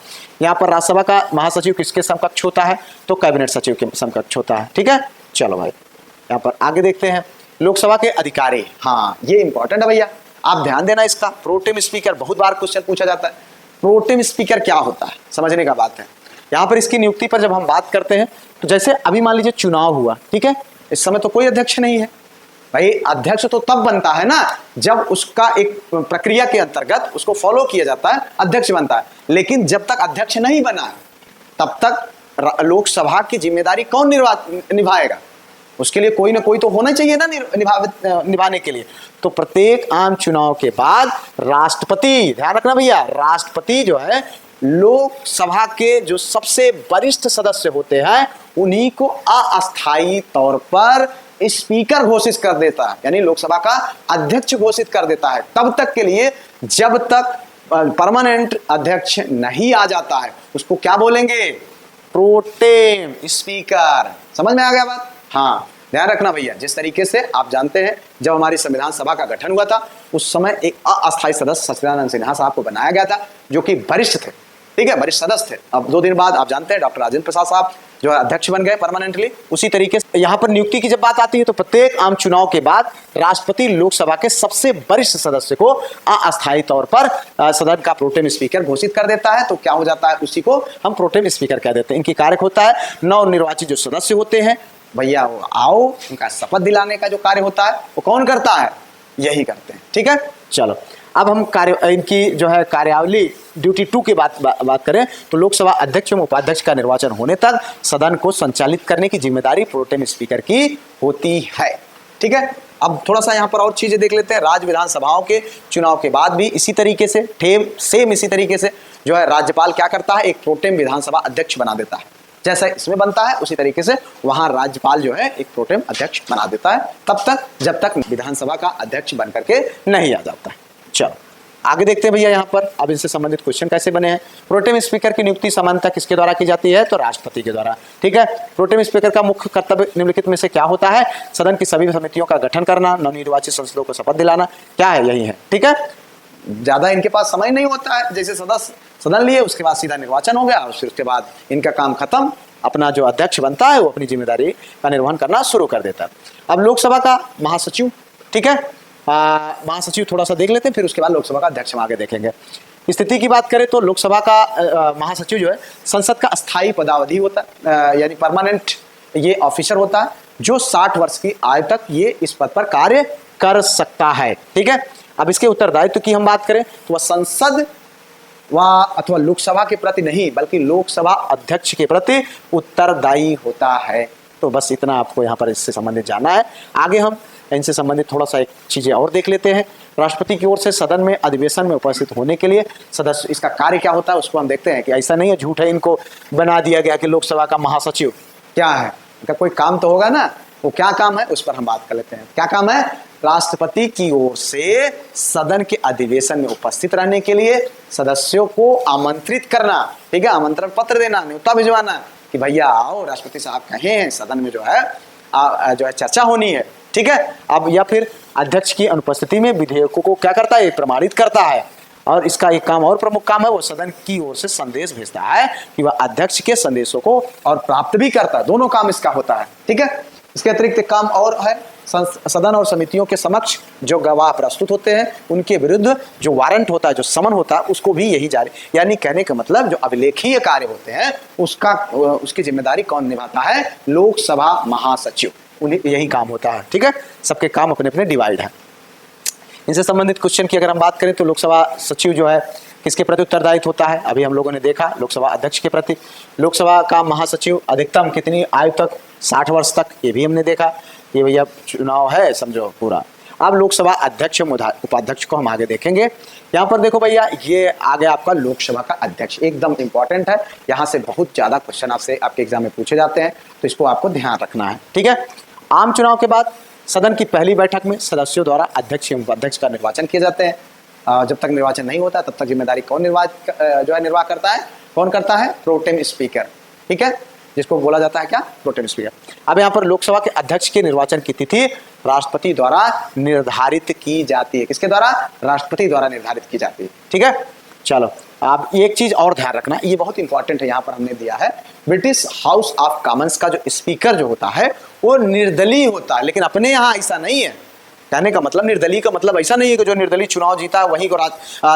यहाँ पर राज्यसभा का महासचिव किसके समकक्ष होता है? तो कैबिनेट सचिव के समकक्ष होता है। ठीक है, चलो भाई यहाँ पर आगे देखते हैं, लोकसभा के अधिकारी। हाँ, ये इंपॉर्टेंट है भैया, आप ध्यान देना इसका। प्रोटेम स्पीकर बहुत बार क्वेश्चन पूछा जाता है। प्रोटेम स्पीकर क्या होता है, समझने का बात है। यहाँ पर इसकी नियुक्ति पर जब हम बात करते हैं, तो जैसे अभी मान लीजिए चुनाव हुआ, ठीक है, इस समय तो कोई अध्यक्ष नहीं है भाई। अध्यक्ष तो तब बनता है ना जब उसका एक प्रक्रिया के अंतर्गत उसको फॉलो किया जाता है, अध्यक्ष बनता है। लेकिन जब तक अध्यक्ष नहीं बना तब तक लोकसभा की जिम्मेदारी कौन निभाएगा? उसके लिए कोई ना कोई तो होना चाहिए ना निभाने के लिए। तो प्रत्येक आम चुनाव के बाद राष्ट्रपति, ध्यान रखना भैया, राष्ट्रपति जो है लोकसभा के जो सबसे वरिष्ठ सदस्य होते हैं उन्हीं को अस्थायी तौर पर स्पीकर घोषित कर देता है, यानी लोकसभा का अध्यक्ष घोषित कर देता है तब तक के लिए, जब तक परमानेंट अध्यक्ष नहीं आ जाता है। उसको क्या बोलेंगे? Pro tem speaker. समझ में आ गया बात? हाँ, ध्यान रखना भैया। जिस तरीके से आप जानते हैं जब हमारी संविधान सभा का गठन हुआ था, उस समय एक अस्थायी सदस्य सच्चिदानंद सिन्हा साहब को बनाया गया था, जो कि वरिष्ठ थे। ठीक है, वरिष्ठ सदस्य थे। अब 2 दिन बाद आप जानते हैं डॉक्टर राजेंद्र प्रसाद साहब जो है अध्यक्ष बन गए परमानेंटली। उसी तरीके से यहाँ पर नियुक्ति की जब बात आती है, तो प्रत्येक आम चुनाव के बाद राष्ट्रपति लोकसभा के सबसे वरिष्ठ सदस्य को अस्थायी तौर पर सदन का प्रोटेम स्पीकर घोषित कर देता है। तो क्या हो जाता है, उसी को हम प्रोटेम स्पीकर कह देते हैं। इनकी कार्य होता है, नवनिर्वाचित जो सदस्य होते हैं भैया वो आओ, उनका शपथ दिलाने का जो कार्य होता है वो कौन करता है? यही करते हैं। ठीक है, चलो अब हम इनकी जो है कार्यावली ड्यूटी 2 की बात करें, तो लोकसभा अध्यक्ष एवं उपाध्यक्ष का निर्वाचन होने तक सदन को संचालित करने की जिम्मेदारी प्रोटेम स्पीकर की होती है। ठीक है, अब थोड़ा सा यहाँ पर और चीजें देख लेते हैं। राज्य विधानसभाओं के चुनाव के बाद भी इसी तरीके से सेम इसी तरीके से जो है राज्यपाल क्या करता है, एक प्रोटेम विधानसभा अध्यक्ष बना देता है। जैसा इसमें बनता है उसी तरीके से वहां राज्यपाल जो है एक प्रोटेम अध्यक्ष बना देता है, तब तक जब तक विधानसभा का अध्यक्ष बन करके नहीं आ जाता है। चलो आगे देखते हैं भैया यहाँ पर, अब इनसे संबंधित क्वेश्चन कैसे बने हैं। प्रोटेम स्पीकर की नियुक्ति सामान्यतः किसके द्वारा की जाती है? तो राष्ट्रपति के द्वारा। ठीक है, प्रोटेम स्पीकर का मुख्य कर्तव्य निम्नलिखित में से क्या होता है? सदन की सभी समितियों का गठन करना, नवनिर्वाचित सांसदों को शपथ दिलाना। क्या है? यही है। ठीक है, ज्यादा इनके पास समय नहीं होता है। जैसे सदस्य सदन लिए, उसके बाद सीधा निर्वाचन हो गया और फिर उसके बाद इनका काम खत्म। अपना जो अध्यक्ष बनता है वो अपनी जिम्मेदारी का निर्वहन करना शुरू कर देता है। अब लोकसभा का महासचिव, ठीक है, महासचिव थोड़ा सा देख लेते हैं, फिर उसके बाद लोकसभा का अध्यक्ष हम आगे देखेंगे। स्थिति की बात करें तो लोकसभा का महासचिव जो है संसद का अस्थायी पदावधि होता है, यानी परमानेंट ये ऑफिसर होता है, जो 60 वर्ष की आयु तक ये इस पद पर कार्य कर सकता है। ठीक है, अब इसके उत्तरदायित्व की हम बात करें तो वह संसद अथवा लोकसभा के प्रति नहीं, बल्कि लोकसभा अध्यक्ष के प्रति उत्तरदायी होता है। तो बस इतना आपको यहाँ पर इससे संबंधित जानना है। आगे हम इनसे संबंधित थोड़ा सा एक चीजें और देख लेते हैं। राष्ट्रपति की ओर से सदन में अधिवेशन में उपस्थित होने के लिए सदस्य, इसका कार्य क्या होता है उसको हम देखते हैं कि ऐसा नहीं है, झूठ है, इनको बना दिया गया कि लोकसभा का महासचिव क्या है, इनका कोई काम तो होगा ना। वो क्या काम है उस पर हम बात कर लेते हैं। क्या काम है? राष्ट्रपति की ओर से सदन के अधिवेशन में उपस्थित रहने के लिए सदस्यों को आमंत्रित करना। ठीक है, आमंत्रण पत्र देना, न्योता भिजवाना कि भैया आओ, राष्ट्रपति साहब कहे हैं सदन में जो है चर्चा होनी है। ठीक है, अब या फिर अध्यक्ष की अनुपस्थिति में विधेयकों को क्या करता है? प्रमाणित करता है। और इसका एक काम और प्रमुख काम है, वो सदन की ओर से संदेश भेजता है कि वह अध्यक्ष के संदेशों को और प्राप्त भी करता है। दोनों काम इसका होता है। ठीक है, इसके अतिरिक्त एक काम और है, सदन और समितियों के समक्ष जो गवाह प्रस्तुत होते हैं उनके विरुद्ध जो वारंट होता है, जो समन होता है, उसको भी यही जारी, यानी कहने का मतलब जो अभिलेखीय कार्य होते हैं उसकी जिम्मेदारी कौन निभाता है? लोकसभा महासचिव, उन्हें यही काम होता है। ठीक है, सबके काम अपने अपने डिवाइड है। इनसे संबंधित क्वेश्चन की अगर हम बात करें तो लोकसभा सचिव जो है किसके प्रति उत्तरदायित्व होता है? अभी हम लोगों ने देखा लोकसभा अध्यक्ष के प्रति। लोकसभा का महासचिव अधिकतम कितनी आयु तक? 60 वर्ष तक, ये भी हमने देखा। ये भैया चुनाव है समझो पूरा। अब लोकसभा अध्यक्ष उपाध्यक्ष को हम आगे देखेंगे। यहाँ पर देखो भैया, ये आ गया आपका लोकसभा का अध्यक्ष, एकदम इंपॉर्टेंट है। यहाँ से बहुत ज्यादा क्वेश्चन आपसे आपके एग्जाम में पूछे जाते हैं, तो इसको आपको ध्यान रखना है। ठीक है, आम चुनाव के बाद सदन की पहली बैठक में सदस्यों द्वारा अध्यक्ष एवं उपाध्यक्ष का निर्वाचन किए जाते हैं। जब तक निर्वाचन नहीं होता तब तक जिम्मेदारी कौन निर्वाह करता है? कौन करता है? Pro tem speaker. ठीक है, जिसको बोला जाता है क्या? Pro tem speaker. अब यहाँ पर लोकसभा के अध्यक्ष के निर्वाचन की तिथि राष्ट्रपति द्वारा निर्धारित की जाती है। किसके द्वारा? राष्ट्रपति द्वारा निर्धारित की जाती है। ठीक है, चलो आप एक चीज और ध्यान रखना, ये बहुत इंपॉर्टेंट है, यहाँ पर हमने दिया है ब्रिटिश हाउस ऑफ कॉमन्स का जो स्पीकर जो होता है वो निर्दलीय होता है, लेकिन अपने यहाँ ऐसा नहीं है। कहने का मतलब निर्दलीय का मतलब ऐसा नहीं है कि जो निर्दलीय चुनाव जीता है वही को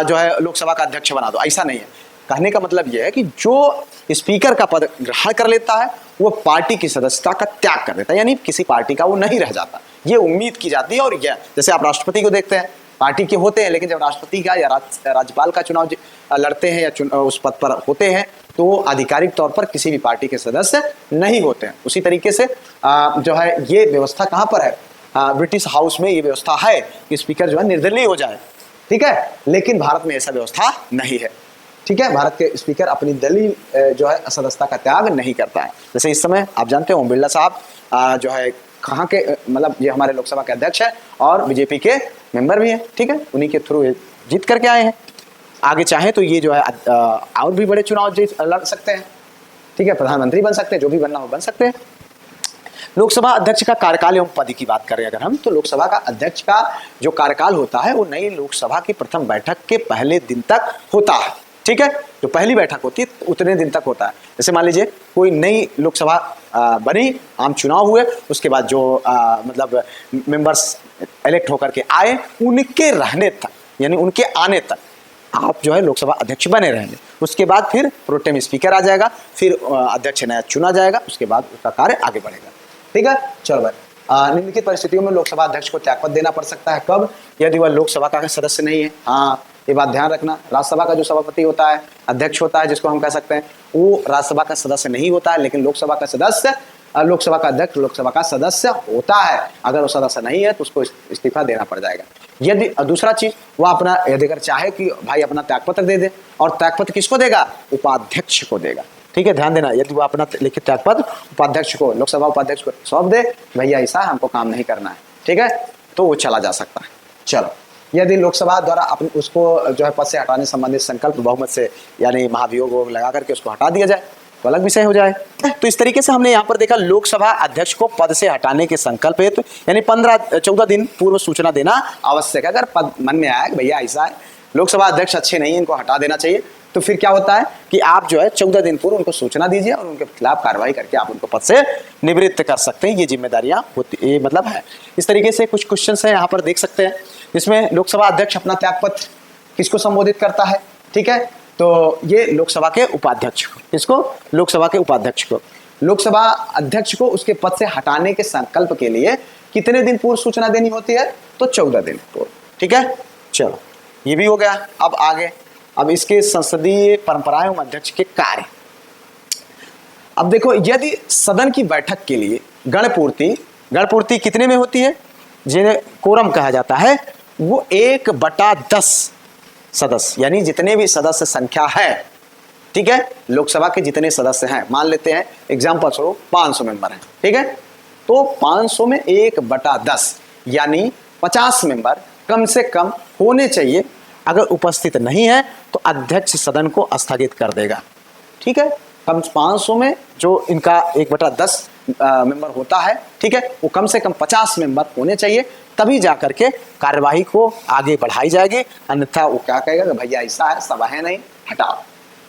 जो है लोकसभा का अध्यक्ष बना दो, ऐसा नहीं है। कहने का मतलब यह है कि जो स्पीकर का पद ग्रहण कर लेता है वो पार्टी की सदस्यता का त्याग कर देता है, यानी किसी पार्टी का वो नहीं रह जाता, ये उम्मीद की जाती है। और यह जैसे आप राष्ट्रपति को देखते हैं, पार्टी के होते हैं, लेकिन जब राष्ट्रपति का या राज्यपाल का चुनाव लड़ते हैं या उस पद पर होते हैं तो आधिकारिक तौर पर किसी भी पार्टी के सदस्य नहीं होते हैं। उसी तरीके से जो है ये व्यवस्था कहाँ पर है? ब्रिटिश हाउस में ये व्यवस्था है कि स्पीकर जो है निर्दलीय हो जाए। ठीक है, लेकिन भारत में ऐसा व्यवस्था नहीं है। ठीक है, भारत के स्पीकर अपनी दलीय जो है सदस्यता का त्याग नहीं करता है। जैसे इस समय आप जानते हैं ओम बिरला साहब जो है कहाँ के, मतलब ये हमारे लोकसभा के अध्यक्ष है और बीजेपी के मेंबर भी है। ठीक है, उन्हीं के थ्रू जीत करके आए हैं। आगे चाहे तो ये जो है और भी बड़े चुनाव लड़ सकते हैं। ठीक है, प्रधानमंत्री बन सकते हैं, जो भी बनना हो बन सकते हैं। लोकसभा अध्यक्ष का कार्यकाल एवं पद की बात करें अगर हम, तो लोकसभा का अध्यक्ष का जो कार्यकाल होता है वो नई लोकसभा की प्रथम बैठक के पहले दिन तक होता है। ठीक है, जो पहली बैठक होती है उतने दिन तक होता है। जैसे मान लीजिए कोई नई लोकसभा बनी, आम चुनाव हुए, उसके बाद जो मतलब मेंबर्स इलेक्ट होकर के आए, उनके रहने तक यानी उनके आने तक आप जो है लोकसभा अध्यक्ष बने रहेंगे। उसके बाद फिर प्रोटेम स्पीकर आ जाएगा, फिर अध्यक्ष नया चुना जाएगा, उसके बाद उसका कार्य आगे बढ़ेगा। ठीक है, चलो भाई, निम्नलिखित परिस्थितियों में लोकसभा अध्यक्ष को त्यागपत्र देना पड़ सकता है। कब? यदि वह लोकसभा का सदस्य नहीं है। हाँ, ये बात ध्यान रखना। राज्यसभा का जो सभापति होता है, अध्यक्ष होता है, जिसको हम कह सकते हैं, वो राज्यसभा का सदस्य नहीं होता है, लेकिन लोकसभा का सदस्य, लोकसभा का अध्यक्ष लोकसभा का सदस्य होता है। अगर वो सदस्य नहीं है तो उसको इस्तीफा देना पड़ जाएगा। यदि दूसरा चीज वो अपना यदि अगर चाहे कि भाई अपना त्यागपत्र दे दे, और त्यागपत्र किसको देगा? उपाध्यक्ष को देगा। ठीक है, ध्यान देना, यदि वो अपना लिखित त्यागपत्र उपाध्यक्ष को, लोकसभा उपाध्यक्ष को सौंप दे, भैया ऐसा हमको काम नहीं करना है, ठीक है, तो वो चला जा सकता है। चलो, यदि लोकसभा द्वारा अपने उसको जो है पद से हटाने संबंधित संकल्प बहुमत से यानी महाभियोग लगा करके उसको हटा दिया जाए तो अलग विषय हो जाए। तो इस तरीके से हमने यहाँ पर देखा लोकसभा अध्यक्ष को पद से हटाने के संकल्प हेतु यानी 14 दिन पूर्व सूचना देना आवश्यक है। अगर पद मन में आया कि भैया ऐसा है, लोकसभा अध्यक्ष अच्छे नहीं है, इनको हटा देना चाहिए, तो फिर क्या होता है कि आप जो है 14 दिन पूर्व उनको सूचना दीजिए और उनके खिलाफ कार्रवाई करके आप उनको पद से निवृत्त कर सकते हैं। ये जिम्मेदारियां होती, ये मतलब है। इस तरीके से कुछ क्वेश्चन है यहाँ पर देख सकते हैं, जिसमें लोकसभा अध्यक्ष अपना त्यागपत्र किसको संबोधित करता है? ठीक है, तो ये लोकसभा के उपाध्यक्ष को, किसको? लोकसभा के उपाध्यक्ष को। लोकसभा अध्यक्ष को उसके पद से हटाने के संकल्प के लिए कितने दिन पूर्व सूचना देनी होती है? तो 14 दिन पूर्व। ठीक है, चलो ये भी हो गया। अब आगे, अब इसके संसदीय परंपराएं एवं अध्यक्ष के कार्य। अब देखो, यदि सदन की बैठक के लिए गणपूर्ति कितने में होती है, जिन्हें कोरम कहा जाता है, वो 1/10 सदस्य, यानी जितने भी सदस्य संख्या है, ठीक है, लोकसभा के जितने सदस्य हैं, मान लेते हैं एग्जाम्पल स्वरूप 500 मेंबर हैं, ठीक है, तो 500 में 1/10 यानी 50 मेंबर कम से कम होने चाहिए। अगर उपस्थित नहीं है तो अध्यक्ष सदन को स्थगित कर देगा। ठीक है, कम 500 में जो इनका 1/10 मेंबर होता है, ठीक है, वो कम से कम 50 मेंबर होने चाहिए, तभी जाकर के कार्यवाही को आगे बढ़ाई जाएगी। अन्यथा वो क्या कहेगा कि भैया ऐसा है, सभा है नहीं, हटाओ।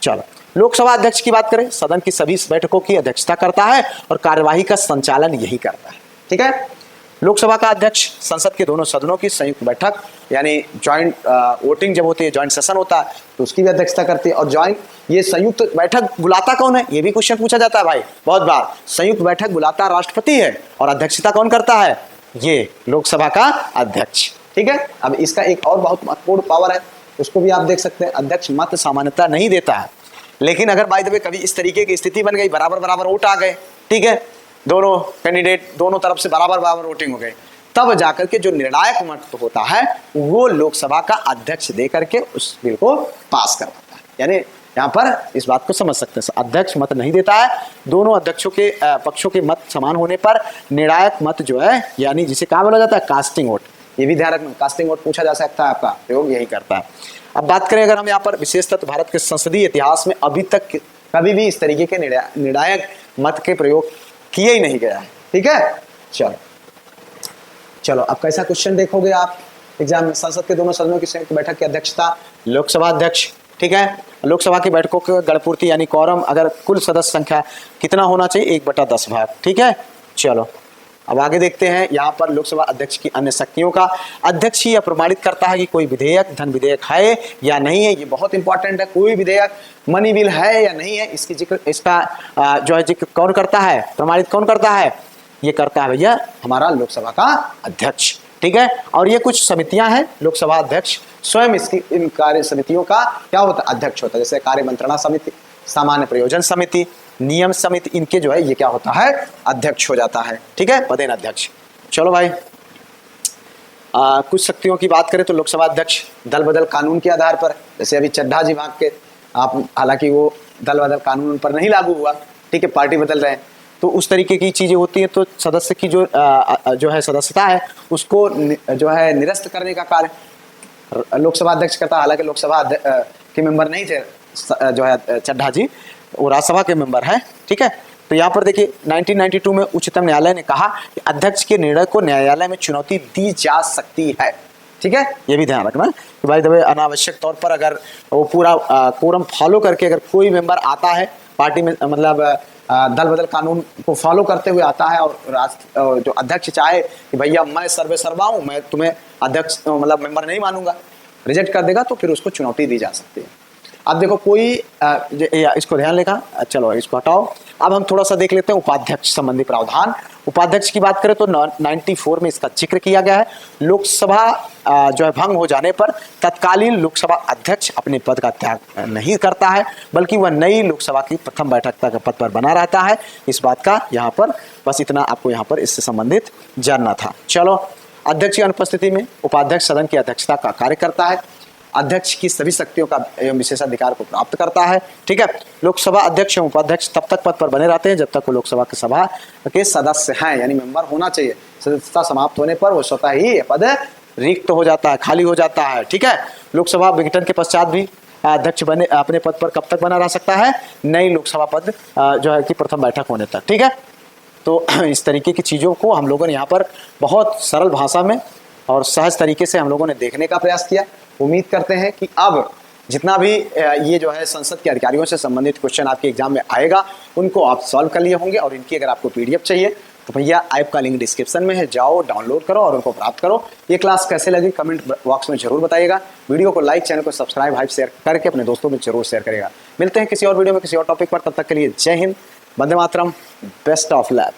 चलो, लोकसभा अध्यक्ष की बात करें, सदन की सभी बैठकों की अध्यक्षता करता है और कार्यवाही का संचालन यही करता है। ठीक है। लोकसभा का अध्यक्ष संसद के दोनों सदनों की संयुक्त बैठक यानी ज्वाइंट वोटिंग जब होती है, ज्वाइंट सेशन होता है तो उसकी भी अध्यक्षता करती है। और ज्वाइंट ये संयुक्त बैठक बुलाता कौन है, ये भी क्वेश्चन पूछा जाता है भाई बहुत बार। संयुक्त बैठक बुलाता राष्ट्रपति है और अध्यक्षता कौन करता है, ये लोकसभा का अध्यक्ष। ठीक है। अब इसका एक और बहुत महत्वपूर्ण पावर है, उसको भी आप देख सकते हैं। अध्यक्ष मत सामान्यता नहीं देता है, लेकिन अगर बाय द वे कभी इस तरीके की स्थिति बन गई, बराबर बराबर वोट आ गए, ठीक है, दोनों कैंडिडेट दोनों तरफ से बराबर बराबर वोटिंग हो गई, तब जाकर के जो निर्णायक मत होता है वो लोकसभा का अध्यक्ष दे करके उस बिल को पास करवाता है। यानी यहाँ पर इस बात को समझ सकते हैं, अध्यक्ष मत नहीं देता है, दोनों अध्यक्षों के पक्षों के मत समान होने पर निर्णायक मत जो है, यानी जिसे कहा बोला जाता है कास्टिंग वोट, ये भी ध्यान रखना, कास्टिंग वोट पूछा जा सकता है, आपका प्रयोग यही करता है। अब बात करें अगर हम यहाँ पर विशेषतः तो भारत के संसदीय इतिहास में अभी तक कभी भी इस तरीके के निर्णायक मत के प्रयोग किए ही नहीं गया है। ठीक है। चलो अब कैसा क्वेश्चन देखोगे आप एग्जाम में, संसद के दोनों सदनों की संयुक्त बैठक की अध्यक्षता लोकसभा अध्यक्ष। ठीक है। लोकसभा की बैठकों की गणपूर्ति यानी कॉरम, अगर कुल सदस्य संख्या कितना होना चाहिए, 1/10 भाग। ठीक है। चलो अब आगे देखते हैं यहाँ पर लोकसभा अध्यक्ष की अन्य शक्तियों का। अध्यक्ष ही प्रमाणित करता है कि कोई विधेयक धन विधेयक है या नहीं है, ये बहुत इंपॉर्टेंट है। कोई विधेयक मनी बिल है या नहीं है, इसकी जिक्र, इसका जो है जिक्र कौन करता है, प्रमाणित कौन करता है, ये करता है भैया हमारा लोकसभा का अध्यक्ष। ठीक है। और ये कुछ समितियां हैं, लोकसभा अध्यक्ष स्वयं इसकी इन कार्य समितियों का क्या होता है, अध्यक्ष होता है। जैसे कार्य मंत्रणा समिति, सामान्य प्रयोजन समिति, नियम समिति, इनके जो है ये क्या होता है, अध्यक्ष हो जाता है। ठीक है, पदेन अध्यक्ष। चलो भाई कुछ शक्तियों की बात करें तो लोकसभा अध्यक्ष दल बदल कानून के आधार पर, जैसे अभी चड्ढा जी भाग के आप, हालांकि वो दल बदल कानून पर नहीं लागू हुआ, ठीक है, पार्टी बदल रहे हैं, तो उस तरीके की चीजें होती हैं, तो सदस्य की जो है सदस्यता है उसको जो है निरस्त करने का कार्य लोकसभा अध्यक्ष करता है। हालांकि लोकसभा के मेंबर नहीं थे जो है चड्ढा जी, वो राज्यसभा के मेंबर हैं। ठीक है। तो यहाँ पर देखिए 1992 में उच्चतम न्यायालय ने कहा कि अध्यक्ष के निर्णय को न्यायालय में चुनौती दी जा सकती है। ठीक है, ये भी ध्यान रखना कि भाई दबे अनावश्यक तौर पर अगर वो पूरा कोरम फॉलो करके अगर कोई मेंबर आता है पार्टी में, मतलब दल बदल कानून को फॉलो करते हुए आता है और जो अध्यक्ष चाहे कि भैया मैं सर्वे सर्वा हूँ, मैं तुम्हें अध्यक्ष मतलब मेंबर नहीं मानूंगा, रिजेक्ट कर देगा, तो फिर उसको चुनौती दी जा सकती है। अब देखो कोई इसको ध्यान लेगा, चलो इसको हटाओ। अब हम थोड़ा सा देख लेते हैं उपाध्यक्ष संबंधी प्रावधान। उपाध्यक्ष की बात करें तो 94 में इसका जिक्र किया गया है। लोकसभा जो है भंग हो जाने पर तत्कालीन लोकसभा अध्यक्ष अपने पद का त्याग नहीं करता है, बल्कि वह नई लोकसभा की प्रथम बैठक तक पद पर बना रहता है। इस बात का यहाँ पर बस इतना आपको यहाँ पर इससे संबंधित जानना था। चलो, अध्यक्ष की अनुपस्थिति में उपाध्यक्ष सदन की अध्यक्षता का कार्य करता है। अध्यक्ष की सभी शक्तियों का एवं विशेषाधिकार को प्राप्त करता है। ठीक है। लोकसभा अध्यक्ष एवं उपाध्यक्ष तब तक पद पर बने रहते हैं जब तक वो लोकसभा के सभा के सदस्य हैं, यानी मेंबर होना चाहिए। सदस्यता समाप्त होने पर वो स्वतः ही पद रिक्त हो जाता है, खाली हो जाता है। ठीक है। लोकसभा विघटन के पश्चात भी अध्यक्ष बने अपने पद पर कब तक बना रह सकता है, नई लोकसभा पद जो है कि प्रथम बैठक होने तक। ठीक है। तो इस तरीके की चीज़ों को हम लोगों ने यहाँ पर बहुत सरल भाषा में और सहज तरीके से हम लोगों ने देखने का प्रयास किया। उम्मीद करते हैं कि अब जितना भी ये जो है संसद के अधिकारियों से संबंधित क्वेश्चन आपके एग्जाम में आएगा उनको आप सॉल्व कर लिए होंगे। और इनकी अगर आपको पीडीएफ चाहिए तो भैया ऐप का लिंक डिस्क्रिप्शन में है, जाओ डाउनलोड करो और उनको प्राप्त करो। ये क्लास कैसे लगी कमेंट बॉक्स में जरूर बताइएगा। वीडियो को लाइक, चैनल को सब्सक्राइब, हाइप शेयर करके अपने दोस्तों में जरूर शेयर करेगा। मिलते हैं किसी और वीडियो में किसी और टॉपिक पर, तब तक के लिए जय Hind, Vande Mataram, best of luck.